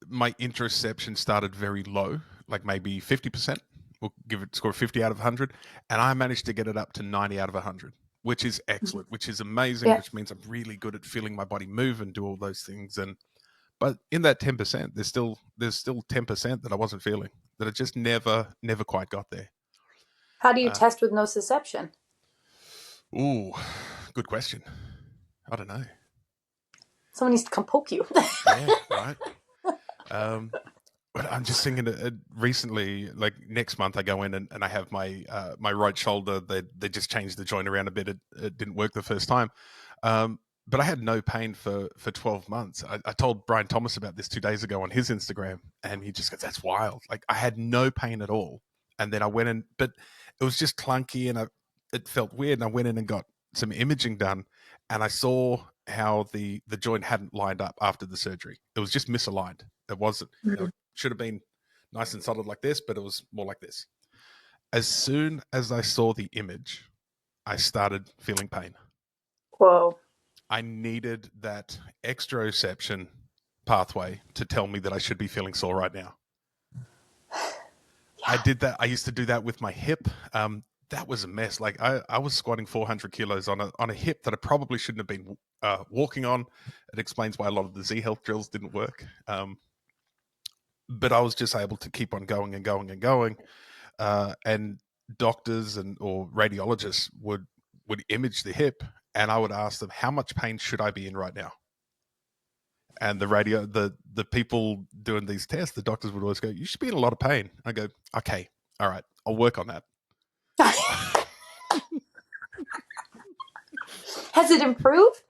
my interoception started very low, like maybe 50%. We'll give it score 50 out of 100, and I managed to get it up to 90 out of 100, which is excellent, which is amazing, Yeah. which means I'm really good at feeling my body move and do all those things. But in that 10%, there's still 10% that I wasn't feeling, that I just never quite got there. How do you test with nociception? Ooh, good question. I don't know. Someone needs to come poke you. Yeah, right. But I'm just thinking recently, like next month, I go in and I have my my right shoulder. They just changed the joint around a bit. It didn't work the first time, but I had no pain for 12 months. I told Brian Thomas about this 2 days ago on his Instagram, and he just goes, "That's wild." Like I had no pain at all, and then I went in, but it was just clunky, and it felt weird. And I went in and got some imaging done, and I saw how the joint hadn't lined up after the surgery. It was just misaligned. It wasn't. It should have been nice and solid like this, but it was more like this. As soon as I saw the image, I started feeling pain. Whoa. I needed that exteroception pathway to tell me that I should be feeling sore right now. I did that. I used to do that with my hip. That was a mess. Like I was squatting 400 kilos on a hip that I probably shouldn't have been walking on. It explains why a lot of the Z Health drills didn't work. But I was just able to keep on going and going and going. And doctors or radiologists would image the hip, and I would ask them, how much pain should I be in right now? And the people doing these tests, the doctors would always go, you should be in a lot of pain. I go, okay, all right, I'll work on that. Has it improved?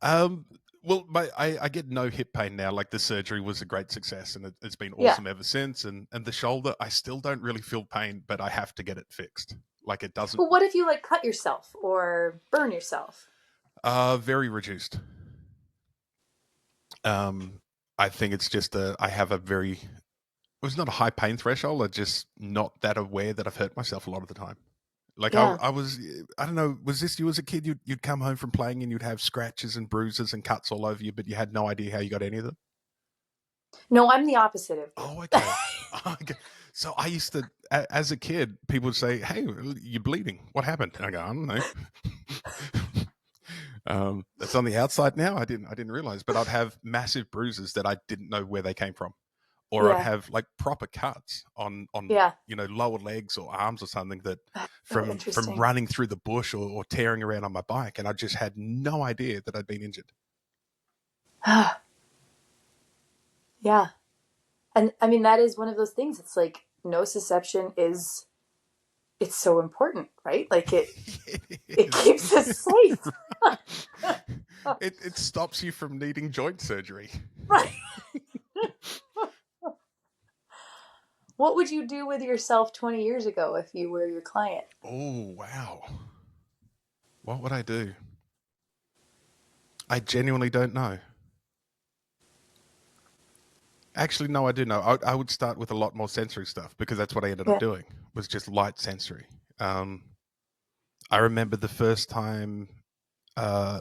Well, I get no hip pain now. Like the surgery was a great success, and it's been awesome ever since. And the shoulder, I still don't really feel pain, but I have to get it fixed. Like it doesn't. Well, what if you like cut yourself or burn yourself? Very reduced. I think it's just I have a very, it was not a high pain threshold. I'm just not that aware that I've hurt myself a lot of the time. Like Yeah. I was, I don't know, was this you as a kid? You'd come home from playing and you'd have scratches and bruises and cuts all over you, but you had no idea how you got any of them? No, I'm the opposite of you. Oh, okay. Okay. So I used to, as a kid, people would say, "Hey, you're bleeding. What happened?" And I go, "I don't know." That's on the outside now. I didn't realize, but I'd have massive bruises that I didn't know where they came from, or I'd have like proper cuts on lower legs or arms or something that from running through the bush or tearing around on my bike, and I just had no idea that I'd been injured. Yeah. And I mean, that is one of those things. It's like nociception it's so important, right? Like it keeps us safe. It stops you from needing joint surgery. Right. What would you do with yourself 20 years ago if you were your client? Oh, wow. What would I do? I genuinely don't know. Actually, no, I do know. I would start with a lot more sensory stuff because that's what I ended up Yeah. doing was just light sensory. Um, I remember the first time uh,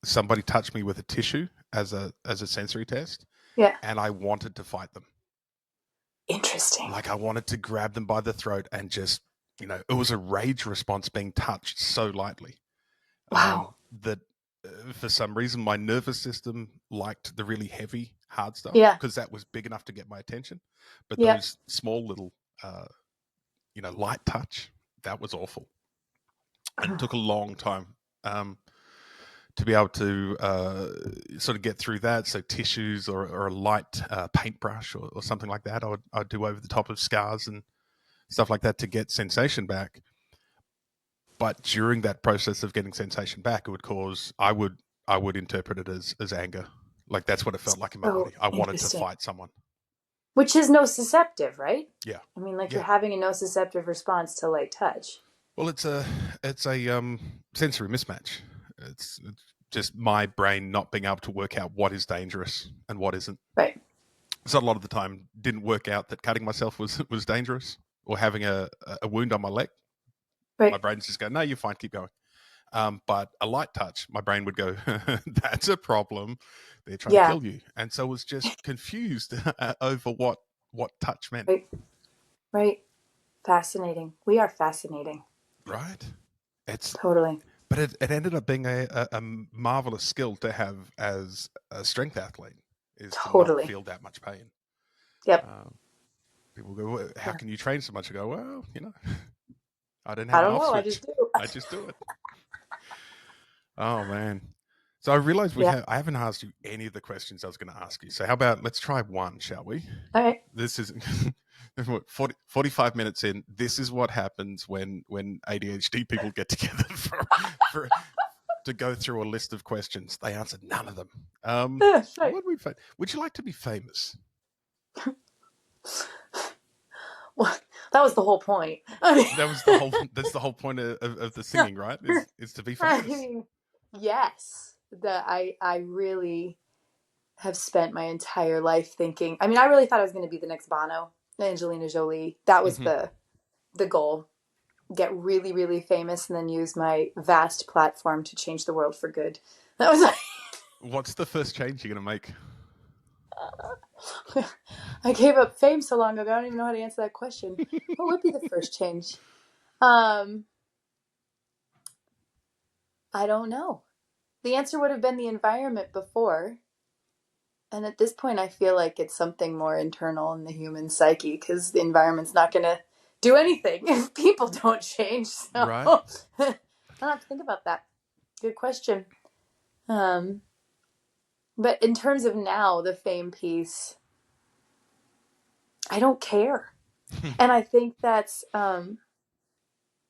somebody touched me with a tissue as a sensory test, Yeah. and I wanted to fight them. Interesting. Like I wanted to grab them by the throat and just, it was a rage response being touched so lightly. Wow. That for some reason my nervous system liked the really heavy, hard stuff Yeah. because that was big enough to get my attention. But Yeah. those small little, uh, light touch, that was awful. And it took a long time to be able to sort of get through that. So tissues or a light paintbrush or something like that, I'd do over the top of scars and stuff like that to get sensation back. But during that process of getting sensation back, it would cause I would interpret it as anger. Like that's what it felt like in my So body. I wanted to interesting. fight someone. Which is nociceptive, right? Yeah, I mean, like you're yeah. having a nociceptive response to light touch. Well, it's a sensory mismatch. It's just my brain not being able to work out what is dangerous and what isn't. Right. So a lot of the time, didn't work out that cutting myself was dangerous or having a wound on my leg. My Right. brain's just go, no, you're fine, keep going. But a light touch, my brain would go, that's a problem. They're trying to Yeah. kill you. And so I was just confused over what touch meant. Right. Right. Fascinating. We are fascinating. Right? It's Totally. But it ended up being a marvelous skill to have as a strength athlete is to not Totally. feel that much pain. Yep. Um, People go, well, how Yeah. can you train so much? I go, well, I don't I have an don't off know. I switch. just do. I just do it. Oh man. So I realized Yeah. I haven't asked you any of the questions I was going to ask you. So how about let's try one, shall we? All right. This is 45 minutes in. This is what happens when ADHD people get together for to go through a list of questions. They answered none of them. Right. Would you like to be famous? Well, that was the whole point. That's the whole point of the singing, right? Is to be I famous. mean, yes. That I really have spent my entire life thinking. I mean, I really thought I was going to be the next Bono, Angelina Jolie. That was Hmm. the goal. Get really, really famous and then use my vast platform to change the world for good. That was What's the first change you're going to make? I gave up fame so long ago. I don't even know how to answer that question. What would be the first change? Um, I don't know. The answer would have been the environment before. And at this point, I feel like it's something more internal in the human psyche because the environment's not going to do anything if people don't change. So Right. I don't have to think about that. Good question. Um, but in terms of now, the fame piece, I don't care. And I think that's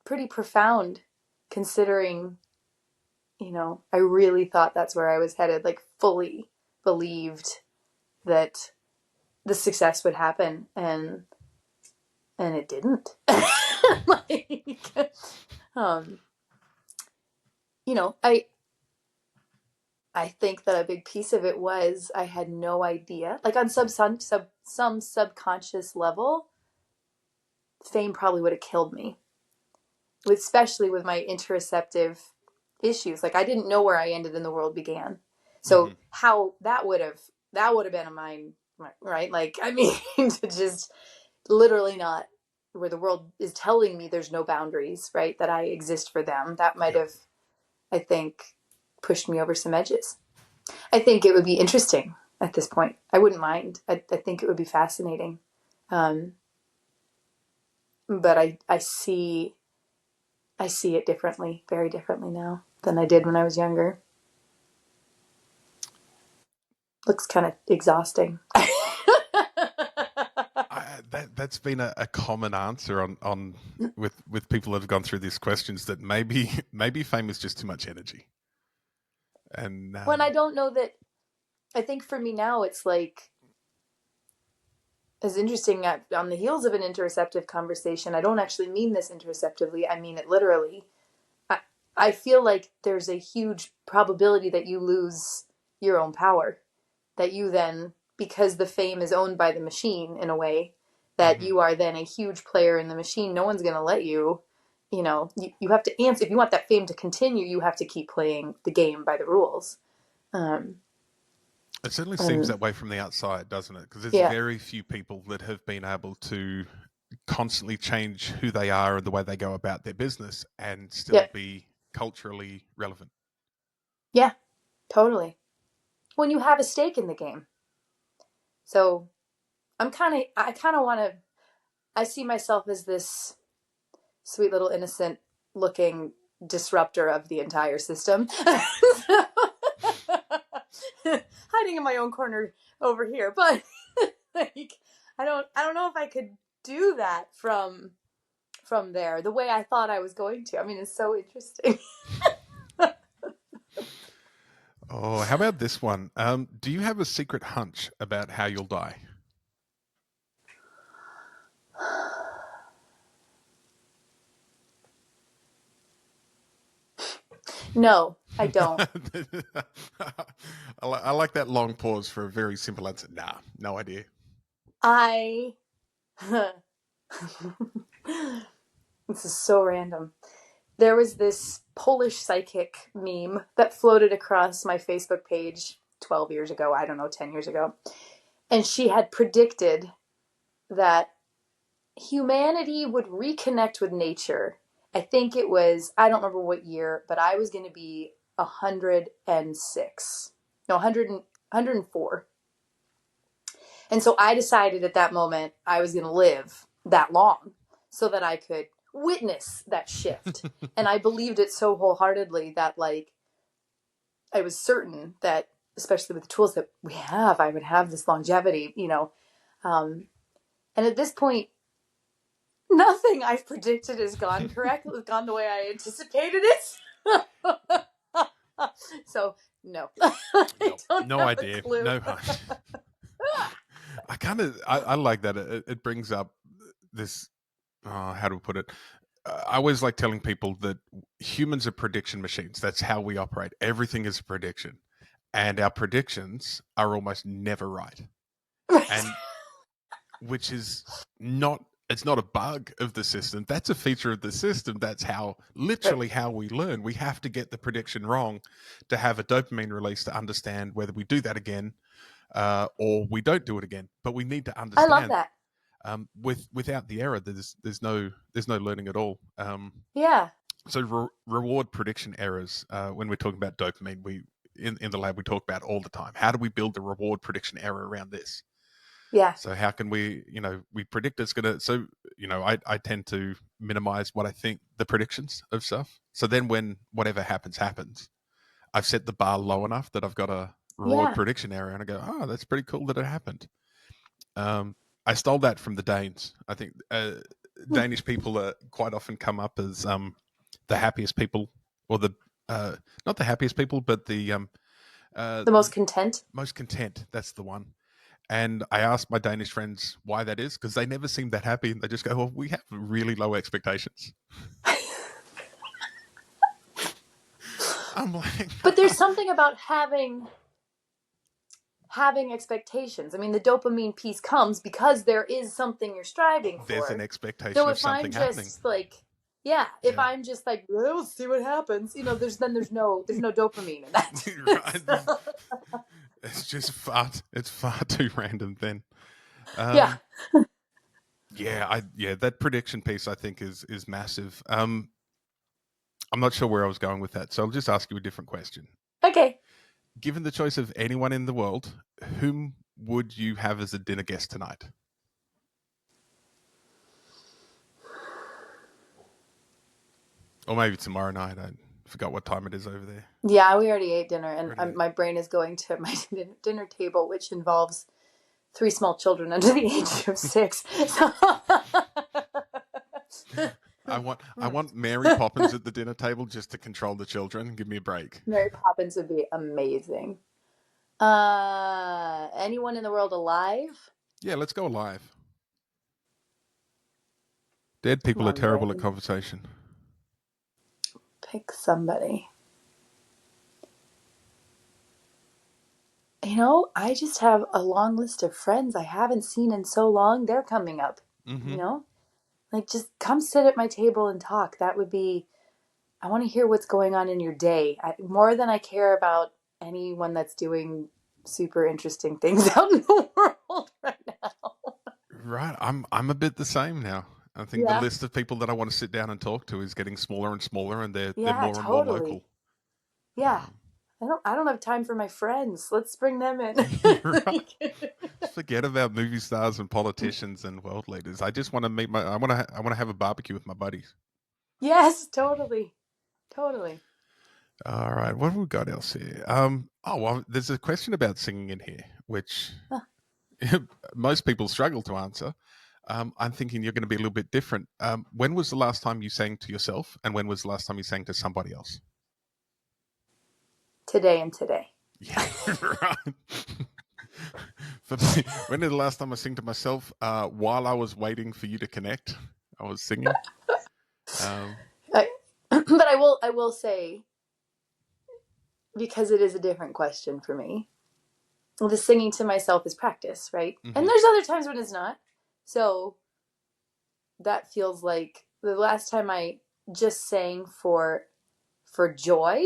pretty profound considering, I really thought that's where I was headed, like fully believed that the success would happen and it didn't. like, um, I think that a big piece of it was I had no idea. Like on some subconscious level, fame probably would have killed me, especially with my interoceptive issues. Like I didn't know where I ended and the world began. Hmm. So how that would have been a mind, right? Like I mean, to just literally not where the world is telling me there's no boundaries, right? That I exist for them. That might Yep. have, I think, pushed me over some edges. I think it would be interesting at this point. I wouldn't mind. I think it would be fascinating. Um, but I see it differently, very differently now than I did when I was younger. Looks kind of exhausting. That's been a common answer on with people that have gone through these questions that maybe fame is just too much energy. And When I don't know that, I think for me now, it's like as interesting on the heels of an interoceptive conversation. I don't actually mean this interoceptively. I mean it literally. I, I feel like there's a huge probability that you lose your own power, that you then because the fame is owned by the machine in a way that Hmm. you are then a huge player in the machine. No one's going to let you, you have to answer. If you want that fame to continue, you have to keep playing the game by the rules. Um, It certainly seems and that way from the outside, doesn't it? Because there's yeah, very few people that have been able to constantly change who they are and the way they go about their business and still yeah, be culturally relevant. yeah, totally. When you have a stake in the game. So I kind of want to, I see myself as this sweet little innocent looking disruptor of the entire system. Hiding in my own corner over here, but like I don't know if I could do that from there the way I thought I was going to. I mean, it's so interesting. Oh, how about this one? Do you have a secret hunch about how you'll die? No, I don't. I like that long pause for a very simple answer. Nah, no idea. I this is so random. There was this Polish psychic meme that floated across my Facebook page 12 years ago, I don't know, 10 years ago. And she had predicted that humanity would reconnect with nature. I think it was, I don't remember what year, but I was going to be 106. No, 104. And so I decided at that moment I was going to live that long so that I could witness that shift. And I believed it so wholeheartedly that, like, I was certain that, especially with the tools that we have, I would have this longevity. Um, and at this point, nothing I've predicted has gone correctly, gone the way I anticipated it. So, no, I Nope, don't no have a idea, clue. no hunch. I like that. It brings up this. How do we put it? I always like telling people that humans are prediction machines. That's how we operate. Everything is a prediction, and our predictions are almost never right. And which is not it's not a bug of the system. That's a feature of the system. That's how Right. literally how we learn. We have to get the prediction wrong to have a dopamine release to understand whether we do that again or we don't do it again. But we need to I love understand that. without the error, there's no learning at all. Yeah. So reward prediction errors. When we're talking about dopamine, we in the lab we talk about all the time. How do we build a reward prediction error around this? Yeah. So how can we predict it's gonna? So I tend to minimize what I think the predictions of stuff. So then when whatever happens, I've set the bar low enough that I've got a reward Yeah. prediction error, and I go, oh, that's pretty cool that it happened. I stole that from the Danes. I think Danish people quite often come up as the happiest people, or the not the happiest people, but the uh, The most content. most content. That's the one. And I asked my Danish friends why that is because they never seem that happy, and they just go, "Well, we have really low expectations." I'm like, But there's something about having expectations. I mean, the dopamine piece comes because there is something you're striving there's an for. expectation So of if I'm something happening. just like, yeah, if Yeah, I'm just like, well, we'll see what happens, there's no dopamine in that. right. It's just it's far too random. Then, Yeah. um, yeah, that prediction piece I think is massive. I'm not sure where I was going with that, so I'll just ask you a different question. Okay. Given the choice of anyone in the world, whom would you have as a dinner guest tonight? Or maybe tomorrow night. I forgot what time it is over there. Yeah, we already ate dinner, and Already. my brain is going to my dinner table, which involves three small children under the age of 6. So I want Mary Poppins at the dinner table just to control the children. Give me a break. Mary Poppins would be amazing. Anyone in the world alive? Yeah, let's go live. Dead Come people are on, terrible at brain. conversation. Pick somebody. I just have a long list of friends I haven't seen in so long. They're coming up, you Mm-hmm. know? Like, just come sit at my table and talk. That would be, I want to hear what's going on in your day. More than I care about anyone that's doing super interesting things out in the world right now. Right. I'm a bit the same now. I think the Yeah. list of people that I want to sit down and talk to is getting smaller and smaller, and they're Yeah, more and more totally. local. Yeah. Um, I don't have time for my friends. Let's bring them in. right. Forget about movie stars and politicians and world leaders. I just want to meet my. I want to have a barbecue with my buddies. Yes, totally. Totally. All right. What have we got else here? Oh well, there's a question about singing in here, which Huh. most people struggle to answer. I'm thinking you're going to be a little bit different. When was the last time you sang to yourself, and when was the last time you sang to somebody else? Today and today. Yeah, right. For me, when did the last time I sing to myself? While I was waiting for you to connect, I was singing. Um, I, but I will say, because it is a different question for me, the singing to myself is practice, right? And mhm. there's other times when it's not. So that feels like the last time I just sang for joy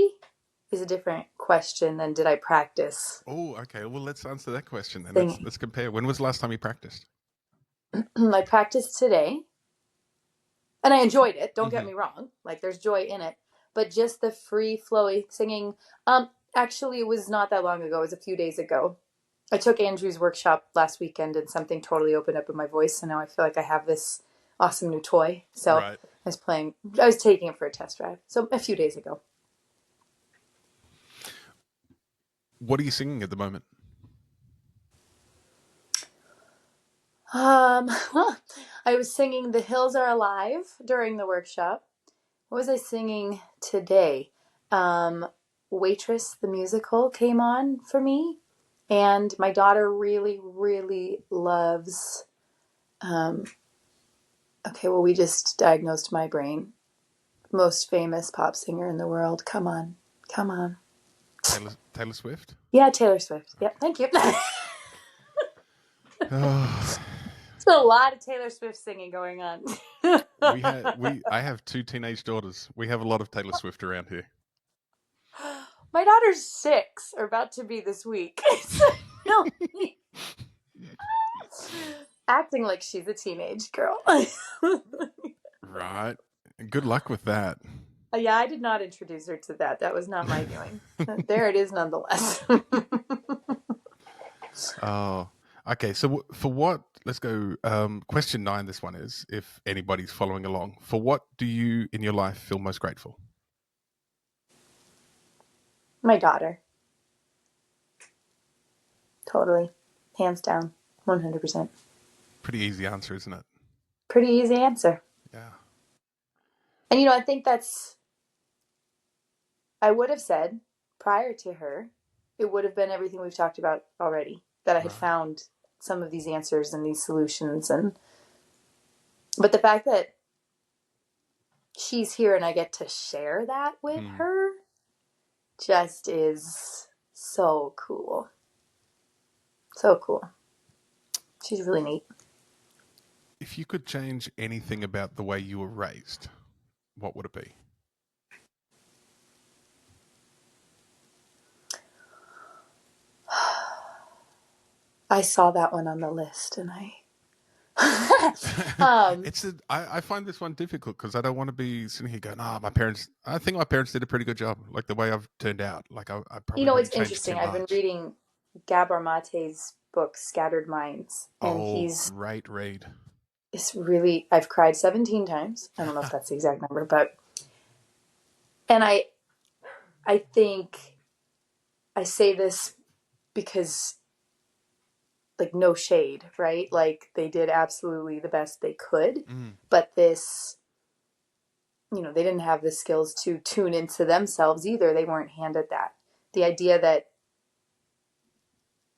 is a different question than did I practice Oh, okay. Well, let's answer that question then. singing. Let's compare. When was the last time you practiced? I practiced today and I enjoyed it. Don't get Hmm. me wrong. Like there's joy in it, but just the free flowy singing. Actually, it was not that long ago. It was a few days ago. I took Andrew's workshop last weekend and something totally opened up in my voice. And now I feel like I have this awesome new toy. So Right. I was taking it for a test drive. So a few days ago. What are you singing at the moment? Well, I was singing The Hills Are Alive during the workshop. What was I singing today? Um, Waitress, the musical, came on for me. And my daughter really, really loves. Um, okay, well, we just diagnosed my brain. Most famous pop singer in the world. Come on. Come on. Taylor Swift. Yeah, Taylor Swift. Yep, thank you. There's Oh, a lot of Taylor Swift singing going on. I have two teenage daughters. We have a lot of Taylor Swift around here. My daughter's 6, or about to be this week. So, acting like she's a teenage girl. Right. Good luck with that. Yeah, I did not introduce her to that. That was not my doing. There it is nonetheless. Oh, okay. So for what? Let's go. Question 9. This one is, if anybody's following along, for what do you in your life feel most grateful? My daughter. Totally. Hands down. 100%. Pretty easy answer, isn't it? Pretty easy answer. Yeah. And I think I would have said prior to her, it would have been everything we've talked about already. That I had Right. found some of these answers and these solutions, but the fact that she's here and I get to share that with Hmm. her just is so cool. So cool. She's really neat. If you could change anything about the way you were raised, what would it be? I saw that one on the list and um I find this one difficult because I don't want to be sitting here going, "Ah, my parents." I think my parents did a pretty good job, like the way I've turned out. Like I probably it's wouldn't change too interesting. I've been much. reading Gabor Mate's book Scattered Minds, and Oh, he's great read. it's really I've cried 17 times. I don't know if that's the exact number, but and I think I say this because like no shade, right? Like they did absolutely the best they could, Mm, but they didn't have the skills to tune into themselves either. They weren't handed that. The idea that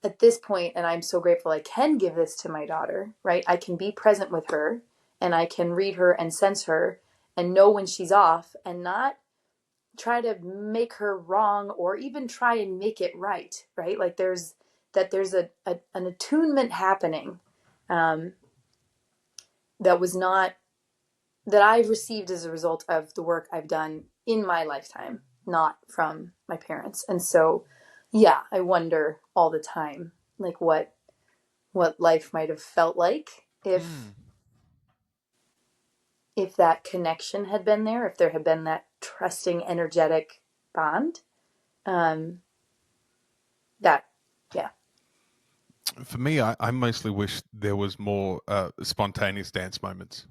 at this point, and I'm so grateful I can give this to my daughter, right? I can be present with her and I can read her and sense her and know when she's off and not try to make her wrong or even try and make it right, right? Like that there's an attunement happening that was not, that I've received as a result of the work I've done in my lifetime, not from my parents. And so, yeah, I wonder all the time, like what life might have felt like if that connection had been there, if there had been that trusting, energetic bond. That, yeah. For me, I mostly wish there was more spontaneous dance moments.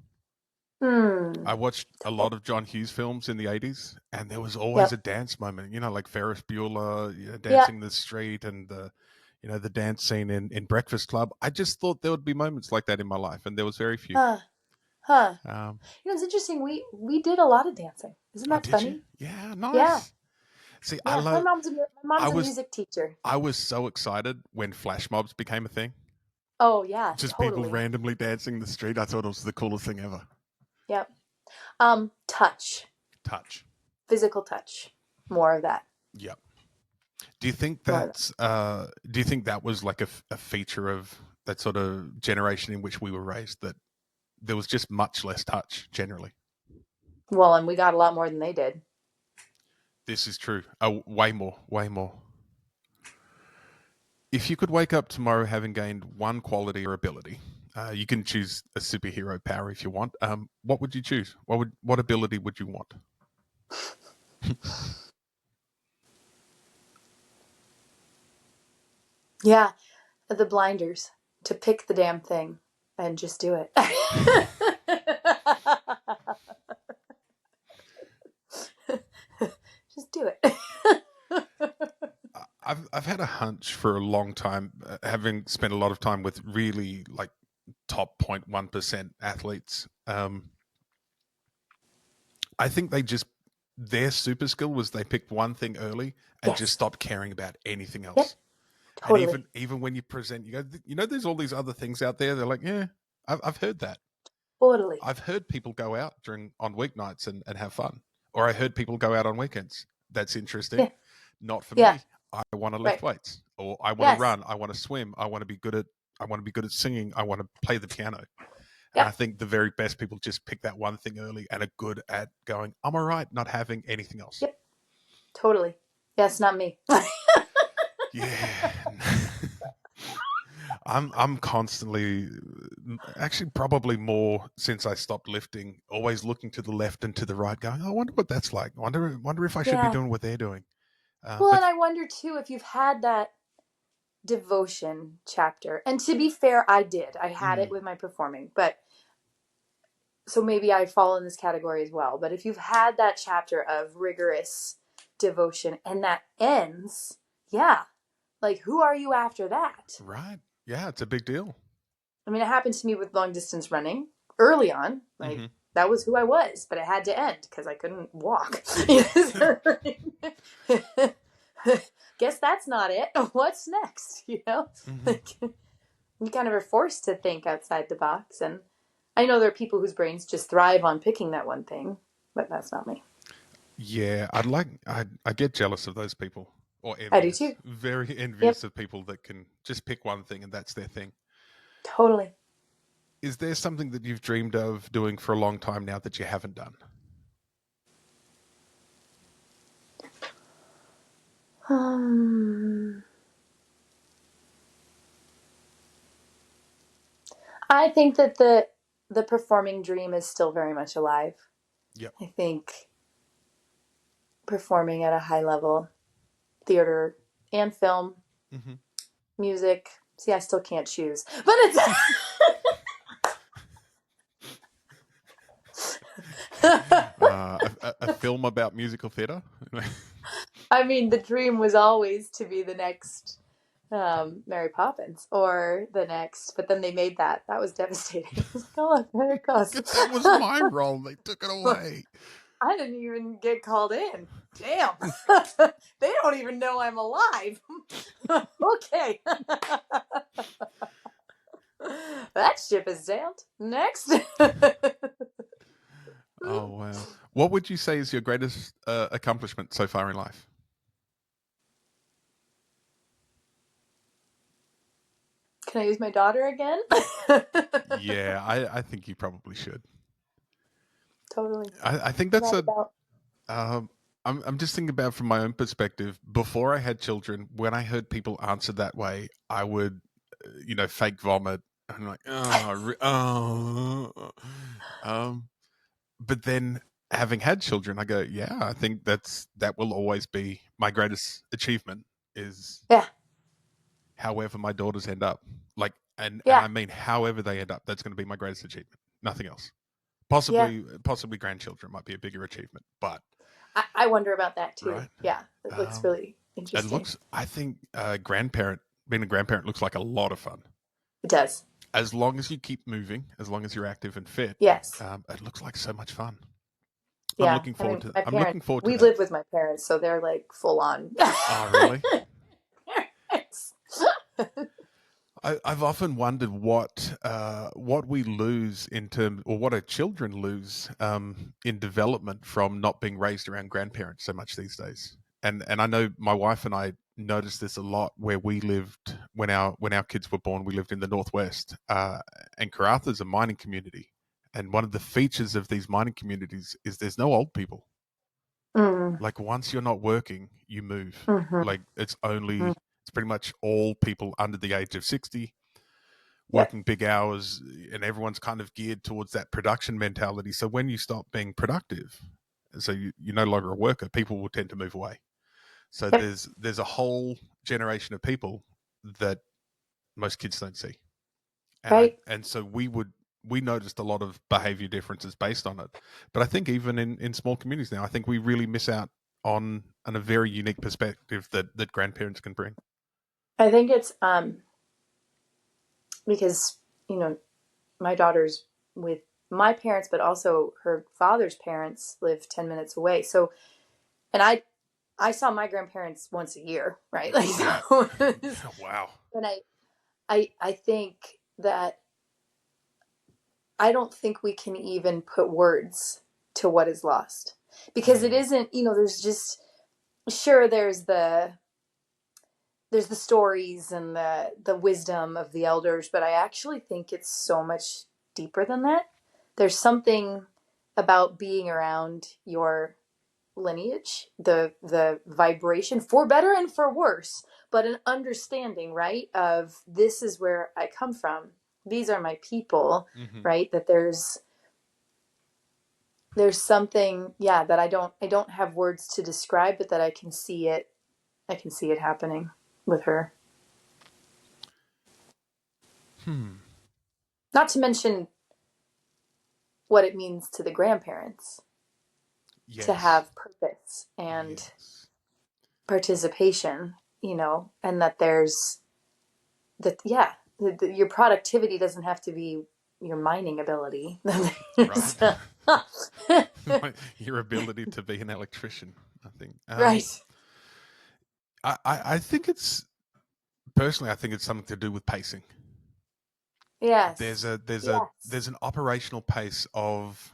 I watched a lot of John Hughes films in the 80s, and there was always a dance moment, like Ferris Bueller dancing the street, and the dance scene in Breakfast Club. I just thought there would be moments like that in my life, and there was very few. It's interesting. We did a lot of dancing. Isn't that funny? You? Yeah, nice. Yeah. See, yeah. My mom's a music teacher. I was so excited when flash mobs became a thing. Oh yeah, just totally. People randomly dancing in the street. I thought it was the coolest thing ever. Yep. Touch. Physical touch. More of that. Yep. Do you think that's do you think that was like a feature of that sort of generation in which we were raised, that there was just much less touch generally? Well, and we got a lot more than they did. This is true. Way more. If you could wake up tomorrow having gained one quality or ability, you can choose a superhero power if you want. What would you choose? What ability would you want? Yeah, the blinders, to pick the damn thing and just do it. Just do it. I've had a hunch for a long time, having spent a lot of time with really like top 0.1% athletes. I think their super skill was they picked one thing early and just stopped caring about anything else. Yep. Totally. And even when you present, you go, there's all these other things out there. They're like, yeah, I've heard that. Totally. I've heard people go out on weeknights and have fun, or I heard people go out on weekends. That's interesting. Yeah. Not for me. I want to lift weights, or I want to run. I want to swim. I want to be good at singing. I want to play the piano. And I think the very best people just pick that one thing early and are good at going, I'm all right not having anything else. Yep. Totally. Yes, not me. Yeah. I'm constantly, actually probably more since I stopped lifting, always looking to the left and to the right going, I wonder what that's like. I wonder if I should be doing what they're doing. Well, and I wonder too if you've had that devotion chapter. And to be fair, I did. I had it with my performing, but so maybe I fall in this category as well. But if you've had that chapter of rigorous devotion and that ends, like who are you after that? Right. Yeah, it's a big deal. I mean, it happened to me with long distance running early on. Like that was who I was, but it had to end because I couldn't walk. Guess that's not it. What's next? Like you kind of are forced to think outside the box. And I know there are people whose brains just thrive on picking that one thing, but that's not me. Yeah, I get jealous of those people, or envious. I do too. Very envious of people that can just pick one thing and that's their thing. Totally. Is there something that you've dreamed of doing for a long time now that you haven't done? I think that the performing dream is still very much alive. Yep. I think performing at a high level, theater and film, music. See, I still can't choose, but it's a film about musical theater. I mean, the dream was always to be the next Mary Poppins or the next, but then they made that. That was devastating. Oh, there it goes. That was my role. They took it away. I didn't even get called in. Damn. They don't even know I'm alive. Okay. That ship has sailed. Next. Oh, wow. What would you say is your greatest accomplishment so far in life? Can I use my daughter again? Yeah, I think you probably should. Totally. I think What's that's that a. about? Um, I'm just thinking about from my own perspective. Before I had children, when I heard people answer that way, I would, fake vomit. I'm like, oh. Um, but then having had children, I go, yeah, I think that will always be my greatest achievement is Yeah. however my daughters end up. Like, and Yeah. I mean however they end up, that's going to be my greatest achievement. Nothing else. Yeah. Possibly grandchildren might be a bigger achievement, but I wonder about that too. right. Yeah. It looks Um, really it interesting. looks. I think being a grandparent looks like a lot of fun. It does. As long as you keep moving, as long as you're active and fit, Yes. it looks like so much fun. I'm Yeah. looking I forward mean, to. my I'm parents, looking forward to we that. live with my parents, so they're like full on. Oh, really? Parents. I've often wondered what we lose in terms, or what our children lose in development from not being raised around grandparents so much these days. And I know my wife and I noticed this a lot where we lived when our kids were born. We lived in the Northwest, and Karatha's a mining community. And one of the features of these mining communities is there's no old people. Mm. Like once you're not working, you move. Mm-hmm. Like it's Mm. pretty much all people under the age of 60 Yep. working big hours, and everyone's kind of geared towards that production mentality. So when you stop being productive, so you're no longer a worker, people will tend to move away. So Yep. there's a whole generation of people that most kids don't see. Right. And so we noticed a lot of behavior differences based on it. But I think even in small communities now, I think we really miss out on a very unique perspective that grandparents can bring. I think it's because, you know, my daughter's with my parents, but also her father's parents live 10 minutes away. So, and I saw my grandparents once a year, right? Like, so, Wow. and I think that I don't think we can even put words to what is lost because it isn't, you know, there's just, sure, there's the stories and the wisdom of the elders, but I actually think it's so much deeper than that. There's something about being around your lineage, the vibration, for better and for worse, but an understanding, right, of this is where I come from. These are my people, Mm-hmm. right? That there's something, yeah, that I don't have words to describe, but that I can see it. I can see it happening with her. Not to mention what it means to the grandparents to Yes. have purpose and Yes. participation, you know, and that there's that, yeah, your productivity doesn't have to be your mining ability. Right. Your ability to be an electrician, I think. Right. I think it's personally, I think it's something to do with pacing. There's Yes. a Yes. there's an operational pace of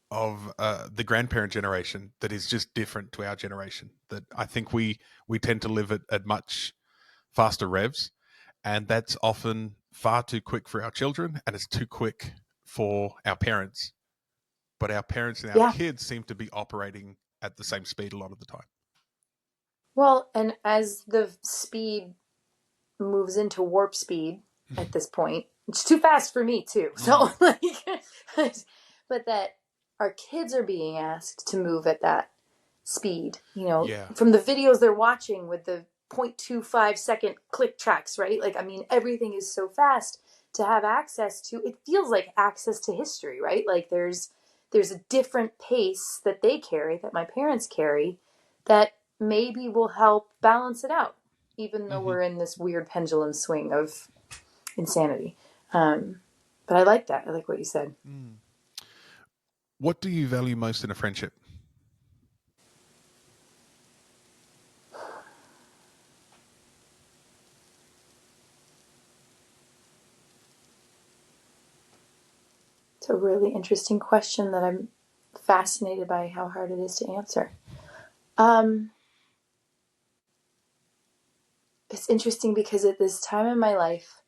the grandparent generation that is just different to our generation. That I think we tend to live at much faster revs, and that's often far too quick for our children, and it's too quick for our parents. But our parents and our Yeah. kids seem to be operating at the same speed a lot of the time. Well, and as the speed moves into warp speed at this point, it's too fast for me too. So like, but that our kids are being asked to move at that speed, you know, Yeah. from the videos they're watching with the 0.25-second click tracks, right? Like, I mean, everything is so fast to have access to. It feels like access to history, right? Like there's a different pace that they carry, that my parents carry, that maybe will help balance it out, even though Mm-hmm. we're in this weird pendulum swing of insanity. But I like that. I like what you said. What do you value most in a friendship? It's a really interesting question that I'm fascinated by how hard it is to answer. Um, it's interesting because at this time in my life,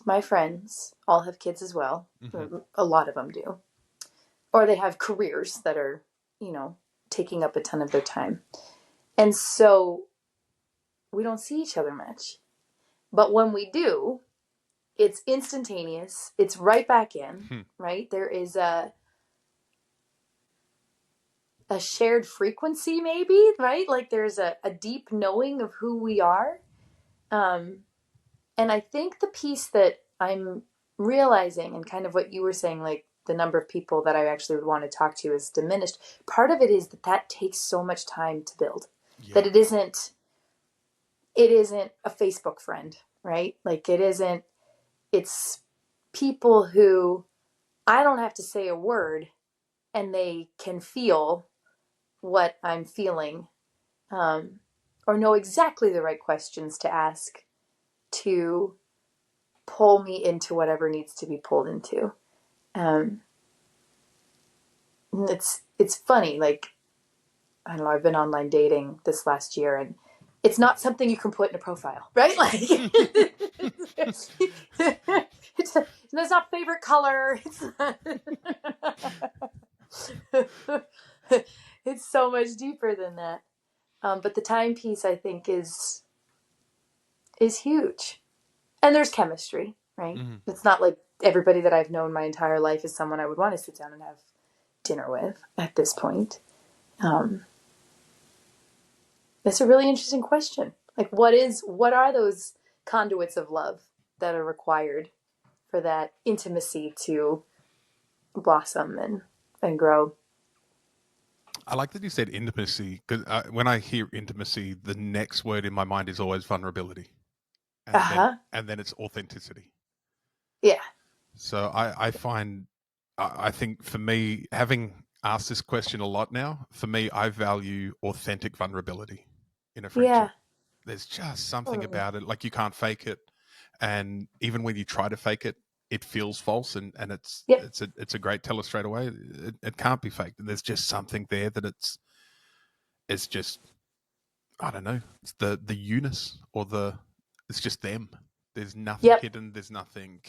my friends all have kids as well. Mm-hmm. A lot of them do. Or they have careers that are, taking up a ton of their time. And so we don't see each other much. But when we do, it's instantaneous. It's right back in, Hmm. right? There is a shared frequency, maybe, right? Like there's a deep knowing of who we are. Um, and I think the piece that I'm realizing, and kind of what you were saying, like the number of people that I actually would want to talk to is diminished. Part of it is that takes so much time to build, Yeah. that it isn't a Facebook friend, right? Like it's people who I don't have to say a word and they can feel what I'm feeling, um, or know exactly the right questions to ask to pull me into whatever needs to be pulled into. Um, it's funny, like I don't know. I've been online dating this last year, and it's not something you can put in a profile, right? Like it's not favorite color. It's so much deeper than that. But the timepiece, I think, is huge. And there's chemistry, right? Mm-hmm. It's not like everybody that I've known my entire life is someone I would want to sit down and have dinner with at this point. Um, that's a really interesting question. Like, what are those conduits of love that are required for that intimacy to blossom and grow? I like that you said intimacy because when I hear intimacy, the next word in my mind is always vulnerability, Uh and then huh. and then it's authenticity. Yeah. So I find I think for me, having asked this question a lot now, for me, I value authentic vulnerability in a friendship. Yeah. There's just something Totally. about it, like you can't fake it, and even when you try to fake it, it feels false, and Yep. it's a great teller straight away. It can't be faked, and there's just something there that it's just I don't know. It's the Eunice or the. It's just them. There's nothing Yep. hidden. There's nothing.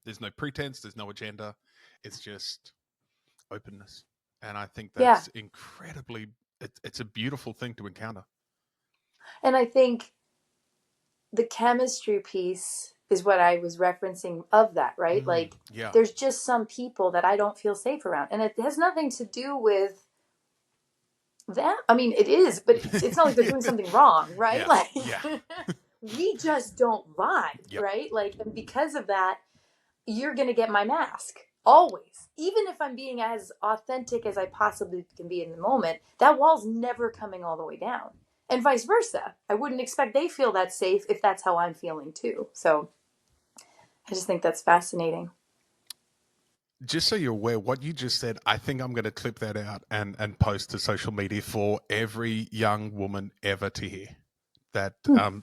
There's no pretense. There's no agenda. It's just openness, and I think Yeah. that's incredibly. It's a beautiful thing to encounter. And I think the chemistry piece is what I was referencing of that, right? Like Yeah. there's just some people that I don't feel safe around. And it has nothing to do with them. I mean, it is, but it's not like they're doing something wrong, right? Yeah. Like Yeah. we just don't vibe, Yep. right? Like, and because of that, you're going to get my mask always. Even if I'm being as authentic as I possibly can be in the moment, that wall's never coming all the way down. And vice versa. I wouldn't expect they feel that safe if that's how I'm feeling too. So I just think that's fascinating. Just so you're aware, what you just said, I think I'm going to clip that out and post to social media for every young woman ever to hear. That Hmm.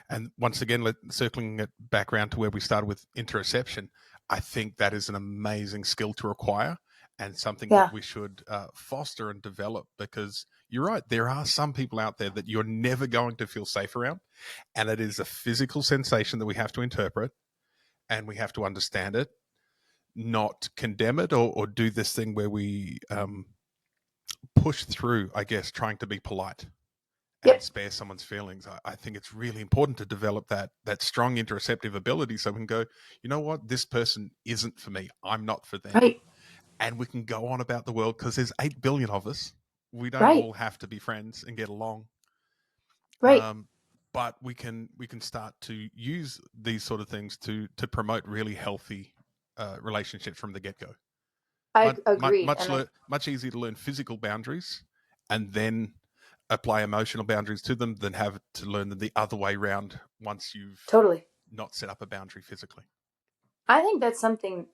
and once again, circling it back around to where we started with interoception, I think that is an amazing skill to acquire and something that Yeah. we should foster and develop because you're right, there are some people out there that you're never going to feel safe around, and it is a physical sensation that we have to interpret and we have to understand it, not condemn it or do this thing where we push through, I guess, trying to be polite and Yep. spare someone's feelings. I think it's really important to develop that strong interoceptive ability so we can go, you know what, this person isn't for me. I'm not for them. Right. And we can go on about the world because there's 8 billion of us. We don't Right. all have to be friends and get along. Right. Um, but we can start to use these sort of things to promote really healthy relationships from the get go. I Much agree. And I much easier to learn physical boundaries and then apply emotional boundaries to them than have to learn them the other way around once you've totally. not set up a boundary physically. I think that's something,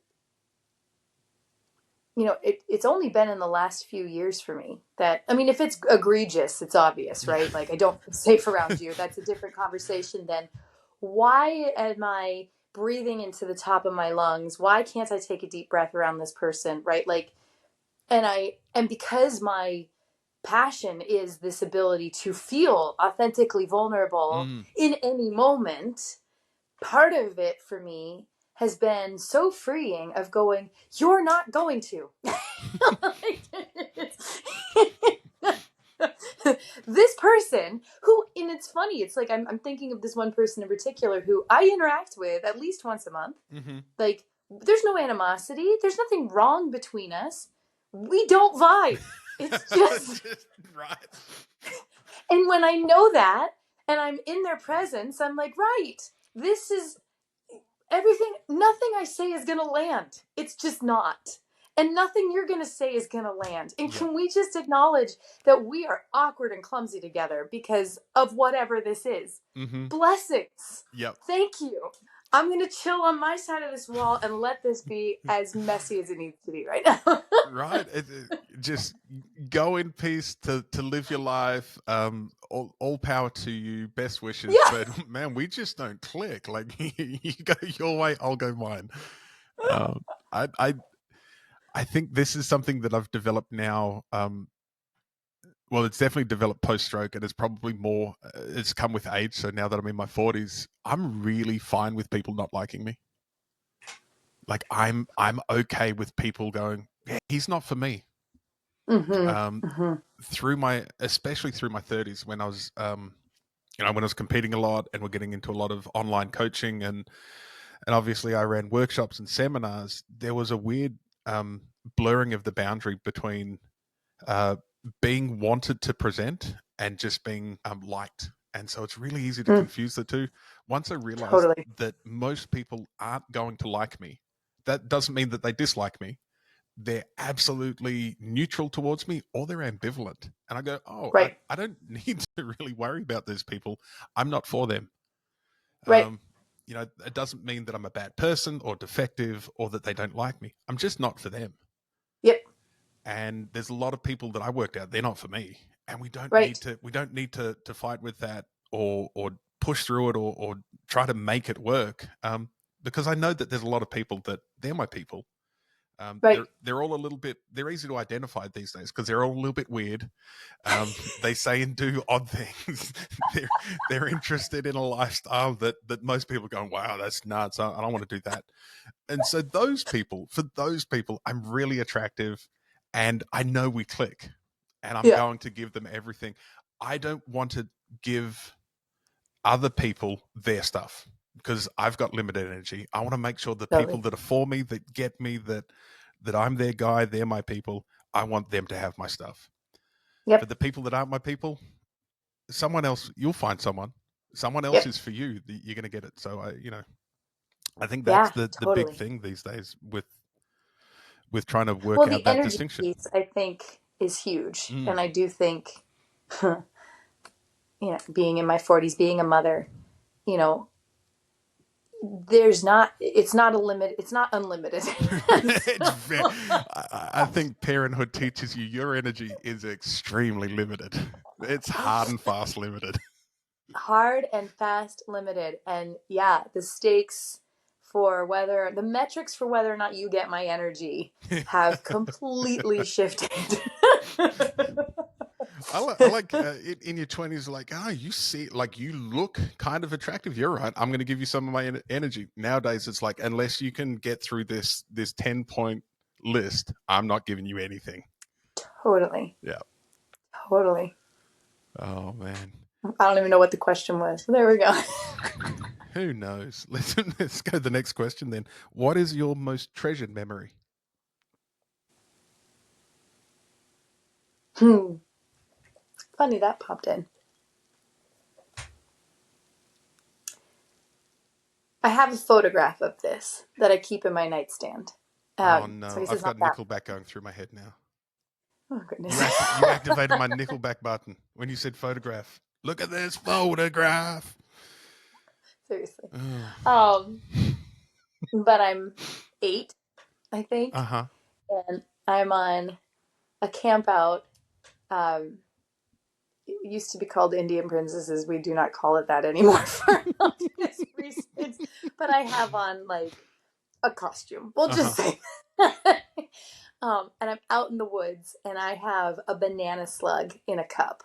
it's only been in the last few years for me that, I mean, if it's egregious, it's obvious, Yeah. right? Like, I don't feel safe around you. That's a different conversation than why am I breathing into the top of my lungs? Why can't I take a deep breath around this person, right? Like, and because my passion is this ability to feel authentically vulnerable Mm. in any moment. Part of it for me has been so freeing of going, you're not going to. This person who, and it's funny, it's like I'm thinking of this one person in particular who I interact with at least once a month. Mm-hmm. Like, there's no animosity, there's nothing wrong between us. We don't vibe. It's just right. And when I know that and I'm in their presence, I'm like, right, this is everything. Nothing I say is going to land. It's just not. And nothing you're going to say is going to land. And can we just acknowledge that we are awkward and clumsy together because of whatever this is? Mm-hmm. Blessings. Yep. Thank you. I'm going to chill on my side of this wall and let this be as messy as it needs to be right now. Right. Just go in peace to live your life. All power to you. Best wishes. Yeah. But man, we just don't click. Like you go your way, I'll go mine. I think this is something that I've developed now. Well, it's definitely developed post-stroke, and it's probably more. It's come with age. So now that I'm in my 40s, I'm really fine with people not liking me. Like I'm okay with people going, yeah, he's not for me. Especially through my 30s, when I was, when I was competing a lot, and we're getting into a lot of online coaching, and obviously I ran workshops and seminars. There was a weird blurring of the boundary between being wanted to present and just being liked. And so it's really easy to confuse the two. Once I realized that most people aren't going to like me, that doesn't mean that they dislike me. They're absolutely neutral towards me, or they're ambivalent. And I go, oh, right. I don't need to really worry about those people. I'm not for them. Right. It doesn't mean that I'm a bad person or defective or that they don't like me. I'm just not for them. Yep. And there's a lot of people that I worked out, they're not for me. And we don't need to fight with that or push through it or try to make it work. Because I know that there's a lot of people that they're my people. They're all a little bit, they're easy to identify these days because they're all a little bit weird. They say and do odd things. they're interested in a lifestyle that most people are going, wow, that's nuts. I don't want to do that. And so for those people, I'm really attractive and I know we click and I'm going to give them everything. I don't want to give other people their stuff because I've got limited energy. I want to make sure the people that are for me, that get me, that I'm their guy, they're my people. I want them to have my stuff. Yep. For the people that aren't my people, someone else, you'll find someone else is for you. You're going to get it. So I think that's the big thing these days with trying to work out that distinction. Piece, I think, is huge. And I do think, being in my 40s, being a mother, it's not unlimited. I think parenthood teaches you your energy is extremely limited. It's hard and fast limited. Hard and fast limited. And the stakes for the metrics for whether or not you get my energy have completely shifted. I like in your 20s, like, you look kind of attractive. You're right. I'm going to give you some of my energy. Nowadays, it's like, unless you can get through this 10-point list, I'm not giving you anything. Totally. Yeah. Totally. Oh, man. I don't even know what the question was. There we go. Who knows? Let's go to the next question then. What is your most treasured memory? Funny that popped in. I have a photograph of this that I keep in my nightstand. Oh no, I've got Nickelback going through my head now. Oh goodness! You activated my Nickelback button when you said photograph. Look at this photograph. Seriously. But I'm 8, I think. And I'm on a camp out. It used to be called Indian Princesses. We do not call it that anymore for obvious reasons. But I have on like a costume. We'll just say. And I'm out in the woods and I have a banana slug in a cup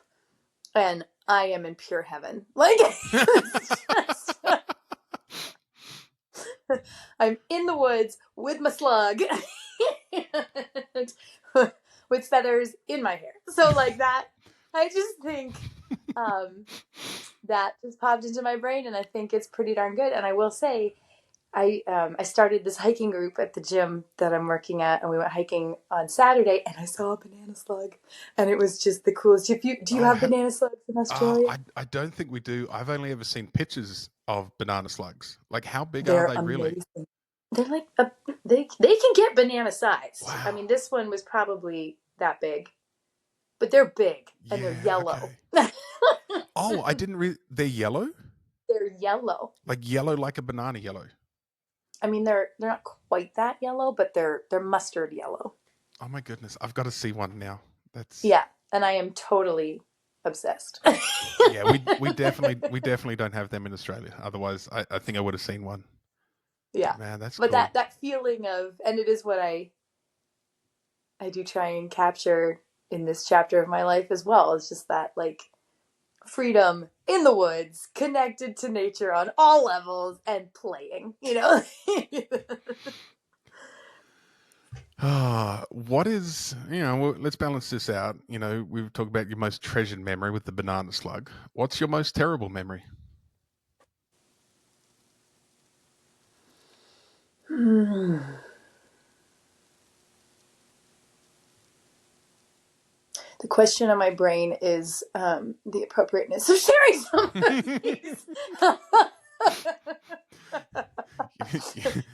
and I am in pure heaven. Like, it's just, I'm in the woods with my slug with feathers in my hair. So like that, I just think that just popped into my brain and I think it's pretty darn good. And I will say, I started this hiking group at the gym that I'm working at, and we went hiking on Saturday, and I saw a banana slug, and it was just the coolest. Do you have banana slugs in Australia? I don't think we do. I've only ever seen pictures of banana slugs. Like, how big are They're they really? amazing. They're like they can get banana sized. I Wow. mean, this one was probably that big, but they're big and they're Yeah. yellow. Okay. Oh, I didn't really. They're yellow. They're yellow. Like yellow, like a banana yellow. I mean, they're not quite that yellow, but they're mustard yellow. Oh my goodness, I've got to see one now. That's Yeah, and I am totally obsessed. yeah. We definitely don't have them in Australia. Otherwise, I think I would have seen one. Yeah, Man, that's but cool. that feeling of, and it is what I do try and capture in this chapter of my life as well. It's just that like freedom in the woods, connected to nature on all levels, and playing. What is, well, let's balance this out. We've talked about your most treasured memory with the banana slug. What's your most terrible memory? The question on my brain is the appropriateness of sharing some of these.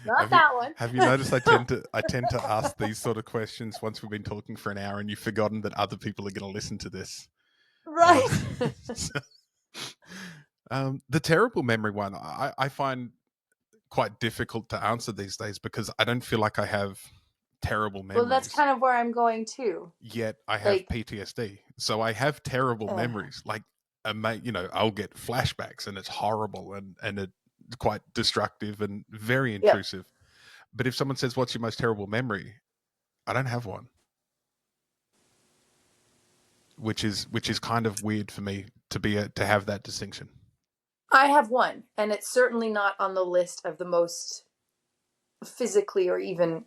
Not that one. Have you noticed I tend to ask these sort of questions once we've been talking for an hour and you've forgotten that other people are going to listen to this? Right. The terrible memory one, I find quite difficult to answer these days because I don't feel like I have terrible memories. Well, that's kind of where I'm going too. Yet I have PTSD. So I have terrible memories. Like, I'll get flashbacks and it's horrible and it's quite destructive and very intrusive. Yep. But if someone says, what's your most terrible memory? I don't have one. Which is kind of weird for me to have that distinction. I have one, and it's certainly not on the list of the most physically or even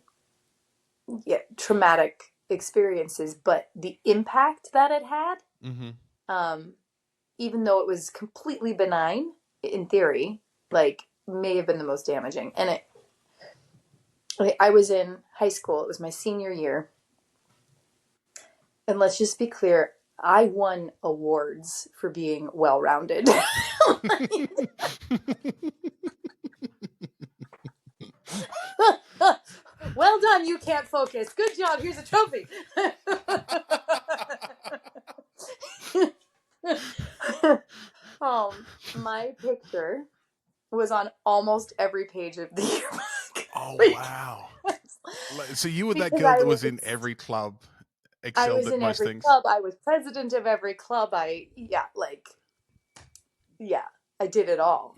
traumatic experiences, but the impact that it had, even though it was completely benign in theory, like may have been the most damaging. And I was in high school. It was my senior year. And let's just be clear, I won awards for being well-rounded. Well done, you can't focus. Good job, here's a trophy. My picture was on almost every page of the yearbook. Oh, wow. So you were that girl that was in every club, excelled at most things? Club. I was president of every club. I did it all.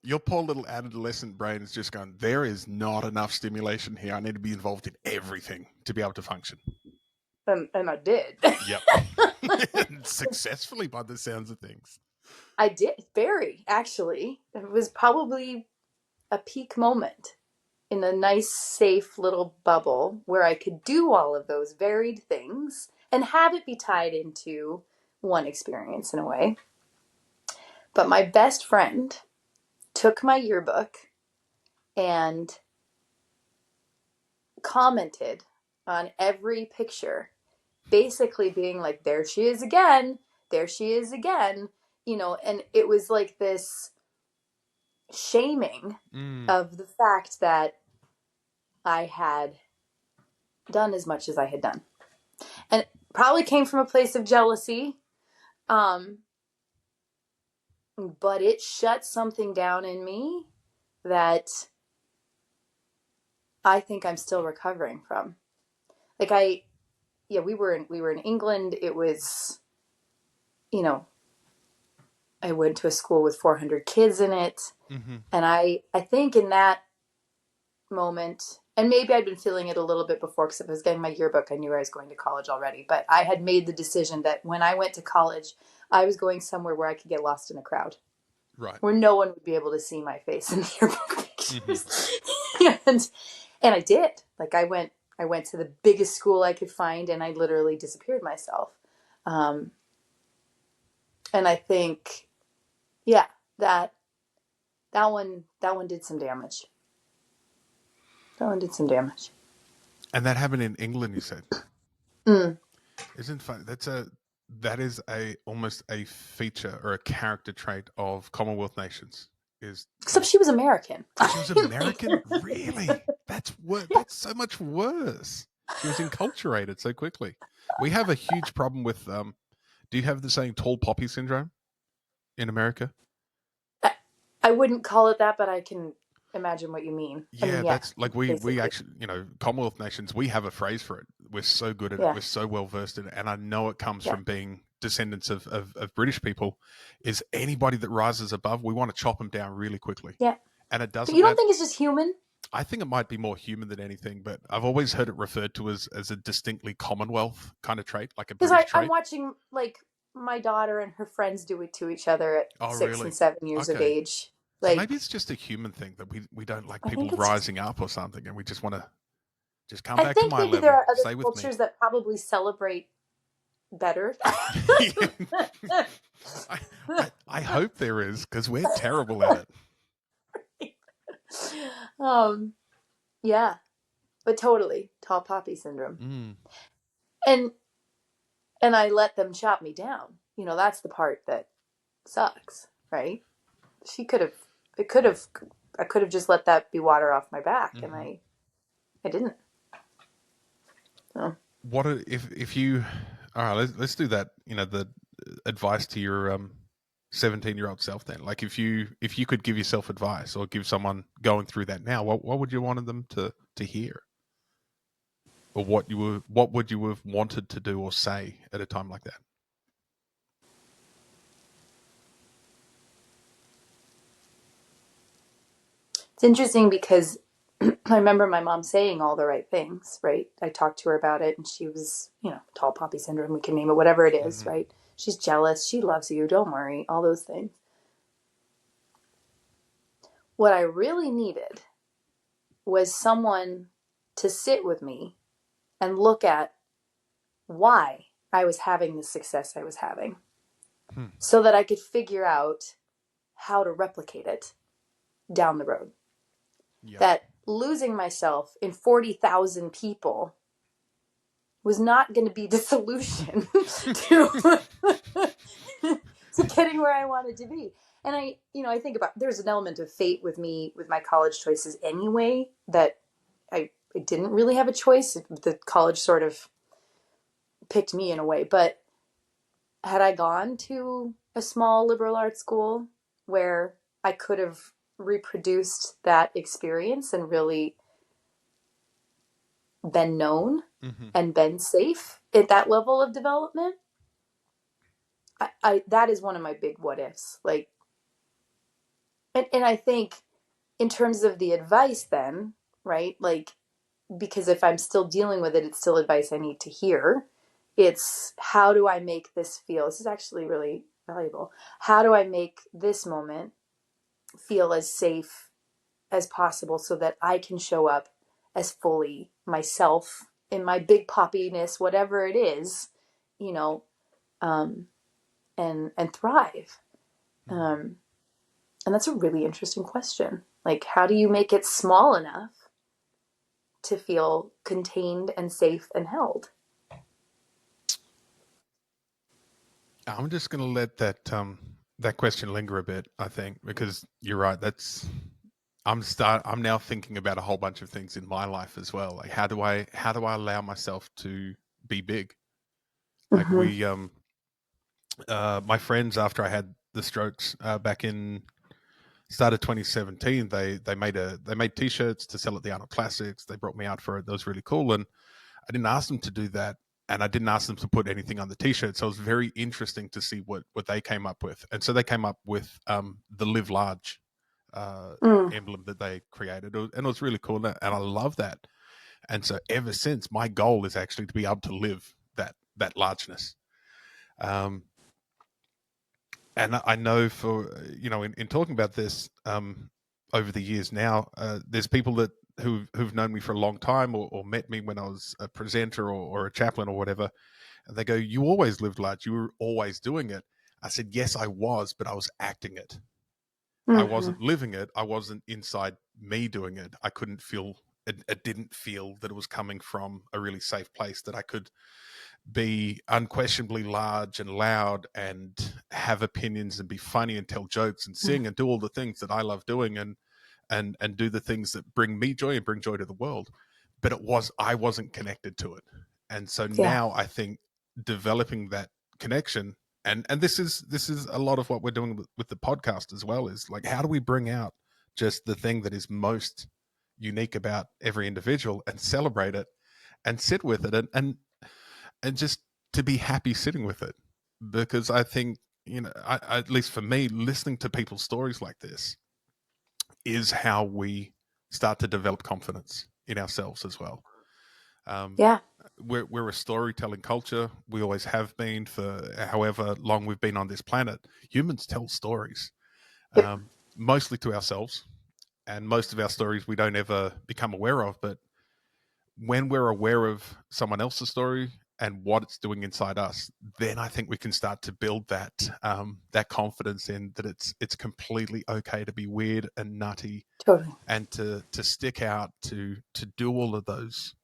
Your poor little adolescent brain is just going, there is not enough stimulation here. I need to be involved in everything to be able to function. And I did. Yep. Successfully by the sounds of things. I did, very, actually. It was probably a peak moment in a nice, safe little bubble where I could do all of those varied things and have it be tied into one experience in a way. But my best friend took my yearbook and commented on every picture, basically being like, there she is again, and it was like this shaming of the fact that I had done as much as I had done. And it probably came from a place of jealousy, but it shut something down in me that I think I'm still recovering from. Like we were in England. It was, I went to a school with 400 kids in it. Mm-hmm. And I think in that moment, and maybe I'd been feeling it a little bit before because if I was getting my yearbook, I knew I was going to college already. But I had made the decision that when I went to college, I was going somewhere where I could get lost in a crowd, Right. where no one would be able to see my face in the yearbook Mm-hmm. pictures. and I did. Like I went to the biggest school I could find, and I literally disappeared myself. Um, and I think, yeah, that one did some damage. That one did some damage. And that happened in England, you said. Mm. Isn't fun? That is a almost a feature or a character trait of Commonwealth nations. Except she was American. She was American? Really? That's so much worse. She was enculturated so quickly. We have a huge problem with do you have the saying tall poppy syndrome in America? I wouldn't call it that, but I can imagine what you mean. I Yeah, mean, yeah, that's like we basically. actually, Commonwealth nations, we have a phrase for it. We're so good at it. Yeah, We're so well versed in it. And I know it comes yeah, from being descendants of British people. Is anybody that rises above, we want to chop them down really quickly. yeah. And it But doesn't you don't matter. think it's just human? I think it might be more human than anything, but I've always heard it referred to as a distinctly Commonwealth kind of trait, like a Because British I'm trait. watching like my daughter and her friends do it to each other at Oh, 6 and 7 years of okay. age. So maybe Like, it's just a human thing that we don't like I people think it's just. rising up or something, and we just want to just come I back to think my maybe there level, are other stay with me. cultures that probably celebrate better. I hope there is, because we're terrible at it. um, yeah, but totally tall poppy syndrome, Mm. and I let them chop me down. That's the part that sucks, right? She could have. It could have. I could have just let that be water off my back, and Hmm. I didn't. So. If you? All right, let's do that. The advice to your 17-year-old self. Then, like, if you could give yourself advice or give someone going through that now, what would you want them to hear, or what would you have wanted to do or say at a time like that? It's interesting because I remember my mom saying all the right things, right? I talked to her about it and she was, tall poppy syndrome, we can name it whatever it is, Hmm. right? She's jealous, she loves you, don't worry, all those things. What I really needed was someone to sit with me and look at why I was having the success I was having Hmm. so that I could figure out how to replicate it down the road. Yeah. That losing myself in 40,000 people was not going to be the solution to to getting where I wanted to be. And I think about there's an element of fate with me with my college choices anyway that I didn't really have a choice. The college sort of picked me in a way, but had I gone to a small liberal arts school where I could have reproduced that experience and really been known Hmm. and been safe at that level of development, I that is one of my big what ifs. Like, and I think in terms of the advice, then, right? Like, because if I'm still dealing with it, it's still advice I need to hear. It's how do I make this feel? This is actually really valuable. How do I make this moment feel as safe as possible so that I can show up as fully myself in my big poppiness, whatever it is, you know, um, and thrive. Um, and that's a really interesting question. Like, how do you make it small enough to feel contained and safe and held? I'm just going to let that question linger a bit, I think, because you're right. I'm now thinking about a whole bunch of things in my life as well. Like, how do I allow myself to be big? Like, Mm-hmm. my friends, after I had the strokes back in start of 2017, they made t-shirts to sell at the Arnold Classics. They brought me out for it. That was really cool. And I didn't ask them to do that, and I didn't ask them to put anything on the t-shirt. So it was very interesting to see what they came up with. And so they came up with the Live Large Mm. emblem that they created, and it was really cool, and I love that. And so ever since, my goal is actually to be able to live that largeness. And I know for, in talking about this over the years now, there's people that who've known me for a long time, or met me when I was a presenter or a chaplain or whatever, and they go, "You always lived large. You were always doing it." I said, "Yes, I was, but I was acting it. I Mm-hmm. wasn't living it. I wasn't inside me doing it. I couldn't feel it. It didn't feel that it was coming from a really safe place, that I could be unquestionably large and loud and have opinions and be funny and tell jokes and sing and do all the things that I love doing, and do the things that bring me joy and bring joy to the world." But I wasn't connected to it. And so Yeah. now I think developing that connection, and this is a lot of what we're doing with the podcast as well, is like, how do we bring out just the thing that is most unique about every individual and celebrate it and sit with it, and just to be happy sitting with it. Because I think, at least for me, listening to people's stories like this is how we start to develop confidence in ourselves as well. Um, Yeah. we're a storytelling culture. We always have been for however long we've been on this planet. Humans tell stories, Yep. mostly to ourselves, and most of our stories we don't ever become aware of. But when we're aware of someone else's story and what it's doing inside us, then I think we can start to build that confidence in that it's completely okay to be weird and nutty, Totally. and to stick out, to do all of those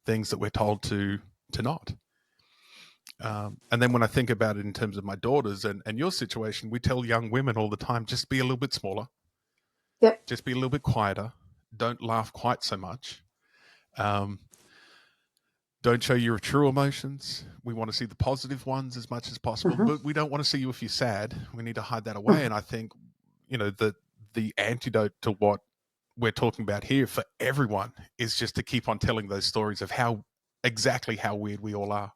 things that we're told to not. And then when I think about it in terms of my daughters and your situation, we tell young women all the time, just be a little bit smaller, Yep. just be a little bit quieter, don't laugh quite so much. Um, don't show your true emotions. We want to see the positive ones as much as possible, Mm-hmm. but we don't want to see you if you're sad. We need to hide that away. And I think, that the antidote to what we're talking about here for everyone is just to keep on telling those stories of exactly how weird we all are,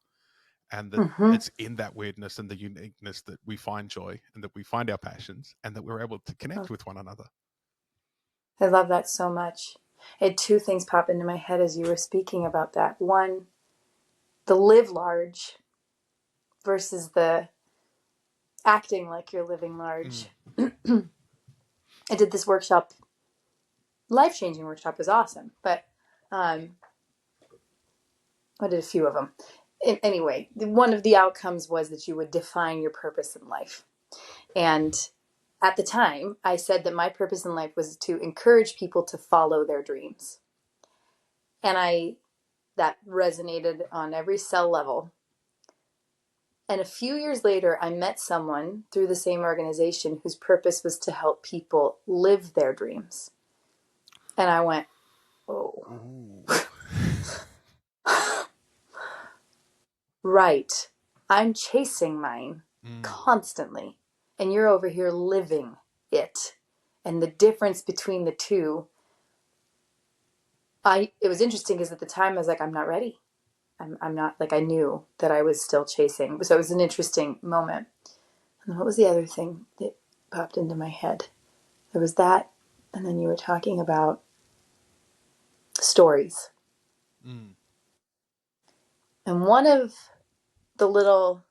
and that Mm-hmm. it's in that weirdness and the uniqueness that we find joy, and that we find our passions, and that we're able to connect with one another. I love that so much. I had two things pop into my head as you were speaking about that. One, the live large versus the acting like you're living large. I did this workshop, life-changing workshop. It was awesome, but I did a few of them. Anyway, one of the outcomes was that you would define your purpose in life. And at the time, I said that my purpose in life was to encourage people to follow their dreams. And that resonated on every cell level. And a few years later, I met someone through the same organization whose purpose was to help people live their dreams. And I went, oh. Right. I'm chasing mine constantly. And you're over here living it. And the difference between the two, it was interesting because at the time I was like, I'm not ready. I'm not, like, I knew that I was still chasing. So it was an interesting moment. And what was the other thing that popped into my head? There was that, and then you were talking about stories. And one of the little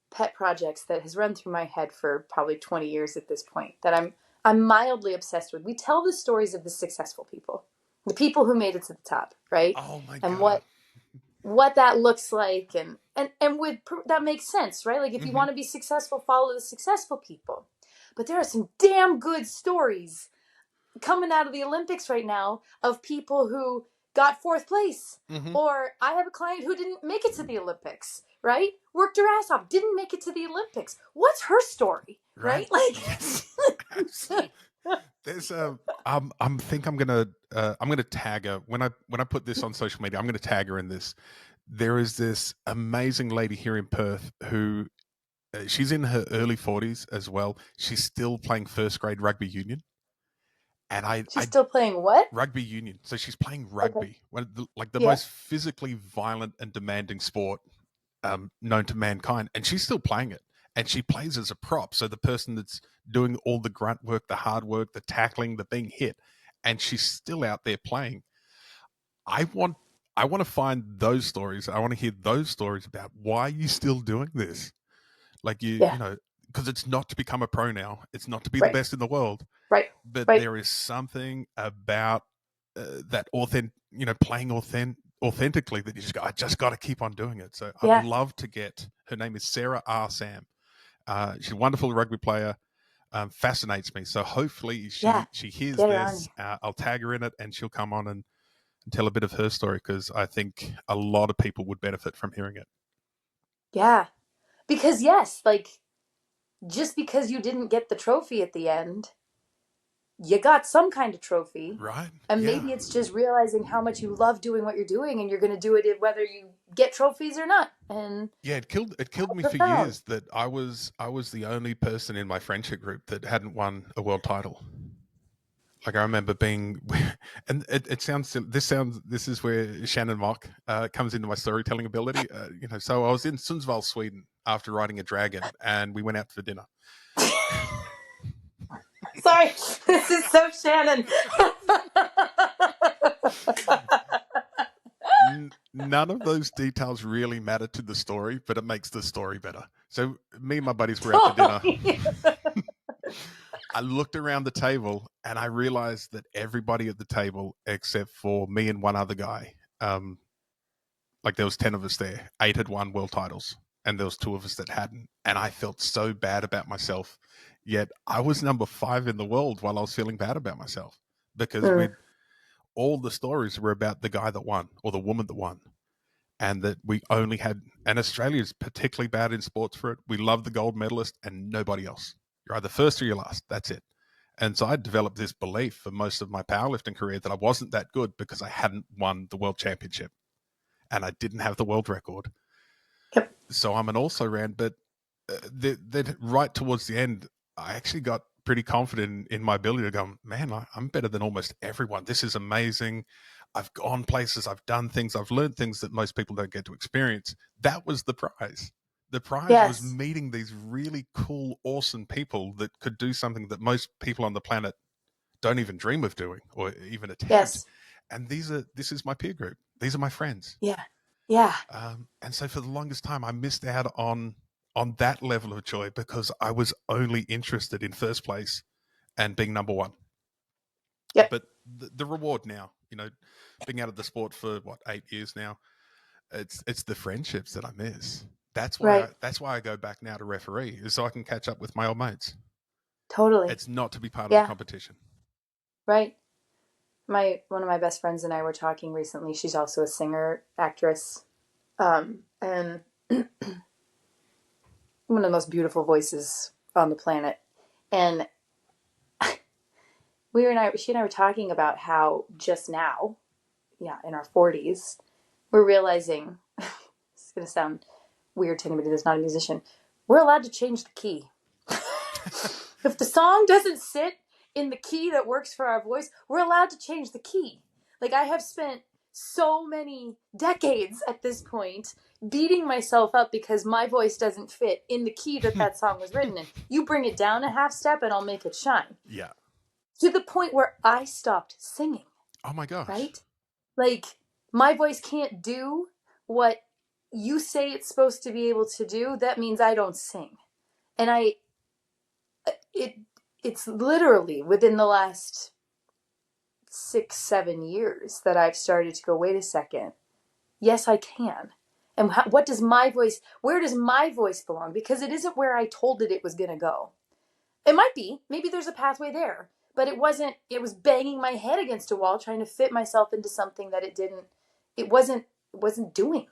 pet projects that has run through my head for probably 20 years at this point, that I'm mildly obsessed with. We tell the stories of the successful people, the people who made it to the top, right? Oh my And God. what that looks like, and with that makes sense, right? Like, if you want to be successful, follow the successful people. But there are some damn good stories coming out of the Olympics right now of people who got fourth place. Or I have a client who didn't make it to the Olympics, right? Worked her ass off, didn't make it to the Olympics. What's her story, right? Like, Yes. Absolutely. There's I'm think I'm gonna tag her when I put this on social media. I'm gonna tag her in this. There is this amazing lady here in Perth who, she's in her early 40s as well. She's still playing first grade rugby union, and she's still playing what? rugby union. So she's playing Okay. rugby, like the Yeah. most physically violent and demanding sport known to mankind, and she's still playing it. and she plays as a prop. So the person that's doing all the grunt work, the hard work, the tackling, the being hit, and she's still out there playing. I want I want to find those stories. I want to hear those stories about why you still doing this. Like Yeah. because it's not to become a pro now. It's not to be the Right. best in the world, Right. but Right. there is something about that playing authentically that you just go, I just got to keep on doing it. So I'd Yeah. love to get her name is Sarah R. Sam. She's a wonderful rugby player. Fascinates me. So hopefully Yeah. she hears Get her on. this. I'll tag her in it, and she'll come on and tell a bit of her story because I think a lot of people would benefit from hearing it. Yeah. Because yes, like just because you didn't get the trophy at the end, you got some kind of trophy. Right? And Yeah. maybe it's just realizing how much you love doing what you're doing, and you're going to do it whether you get trophies or not. And Yeah, it killed me for profound. years that I was the only person in my friendship group that hadn't won a world title. Like I remember being, and it sounds this is where Shannon Mock comes into my storytelling ability. So I was in Sundsvall, Sweden, after riding a dragon, and we went out for dinner. Sorry, this is so Shannon. None of those details really matter to the story, but it makes the story better. So me and my buddies were out to dinner. I looked around the table and I realized that everybody at the table, except for me and one other guy, like there was 10 of us there, 8 had won world titles, and there was 2 of us that hadn't. And I felt so bad about myself. Yet I was number 5 in the world while I was feeling bad about myself because all the stories were about the guy that won or the woman that won. And that we only had, and Australia's particularly bad in sports for it. We love the gold medalist and nobody else. You're either first or you're last. That's it. And so I developed this belief for most of my powerlifting career that I wasn't that good because I hadn't won the world championship and I didn't have the world record. Yep. So I'm an also ran, but then right towards the end, I actually got pretty confident in my ability to go, man, I'm better than almost everyone. This is amazing. I've gone places, I've done things, I've learned things that most people don't get to experience. That was the prize. The prize was Yes. meeting these really cool, awesome people that could do something that most people on the planet don't even dream of doing or even attempt. Yes. And this is my peer group. These are my friends. Yeah. Yeah. And so for the longest time, I missed out on that level of joy because I was only interested in first place and being number 1. Yep. But the reward now, being out of the sport for 8 years now, it's the friendships that I miss. That's why I go back now to referee, is so I can catch up with my old mates. Totally. It's not to be part of Yeah. the competition. Right. One of my best friends and I were talking recently. She's also a singer, actress, and one of the most beautiful voices on the planet. And she and I were talking about how just now, in our 40s, we're realizing, it's going to sound weird to anybody that's not a musician, we're allowed to change the key. If the song doesn't sit in the key that works for our voice, we're allowed to change the key. Like, I have spent so many decades at this point beating myself up because my voice doesn't fit in the key that song was written in. You bring it down a half step and I'll make it shine. Yeah. To the point where I stopped singing. Oh my gosh. Right? Like, my voice can't do what you say it's supposed to be able to do. That means I don't sing. And it's literally within the last 6-7 years that I've started to go, wait a second. Yes, I can. And where does my voice belong? Because it isn't where I told it was going to go. It might be. Maybe there's a pathway there. But it wasn't. It was banging my head against a wall trying to fit myself into something that it wasn't doing.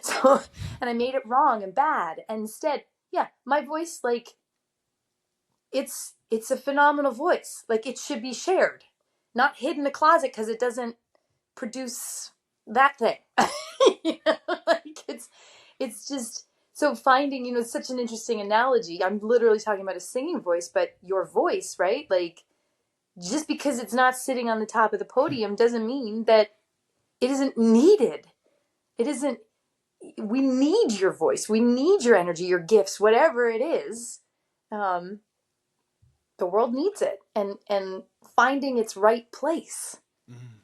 So, and I made it wrong and bad. And instead, my voice, like, it's a phenomenal voice. Like, it should be shared, not hid in a closet because it doesn't produce that thing. Like, it's just, so finding, it's such an interesting analogy. I'm literally talking about a singing voice, but your voice, right? Like, just because it's not sitting on the top of the podium doesn't mean that it isn't needed. It isn't, we need your voice, we need your energy, your gifts, whatever it is. The world needs it, and finding its right place,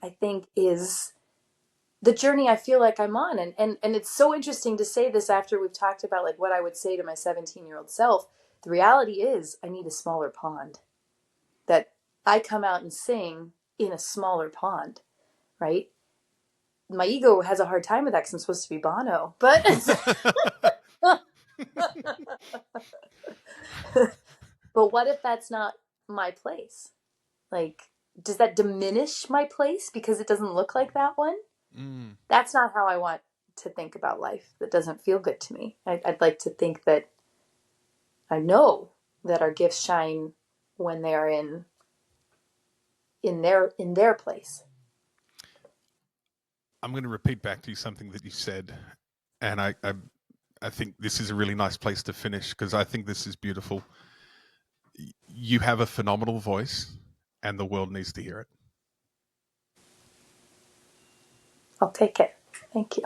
I think, is the journey I feel like I'm on. And it's so interesting to say this after we've talked about like what I would say to my 17-year-old self. The reality is I need a smaller pond, that I come out and sing in a smaller pond, right? My ego has a hard time with that because I'm supposed to be Bono, but but what if that's not my place? Like, does that diminish my place because it doesn't look like that one? That's not how I want to think about life. That doesn't feel good to me. I'd like to think that I know that our gifts shine when they are in their place. I'm going to repeat back to you something that you said, and I think this is a really nice place to finish because I think this is beautiful. You have a phenomenal voice, and the world needs to hear it. I'll take it. Thank you.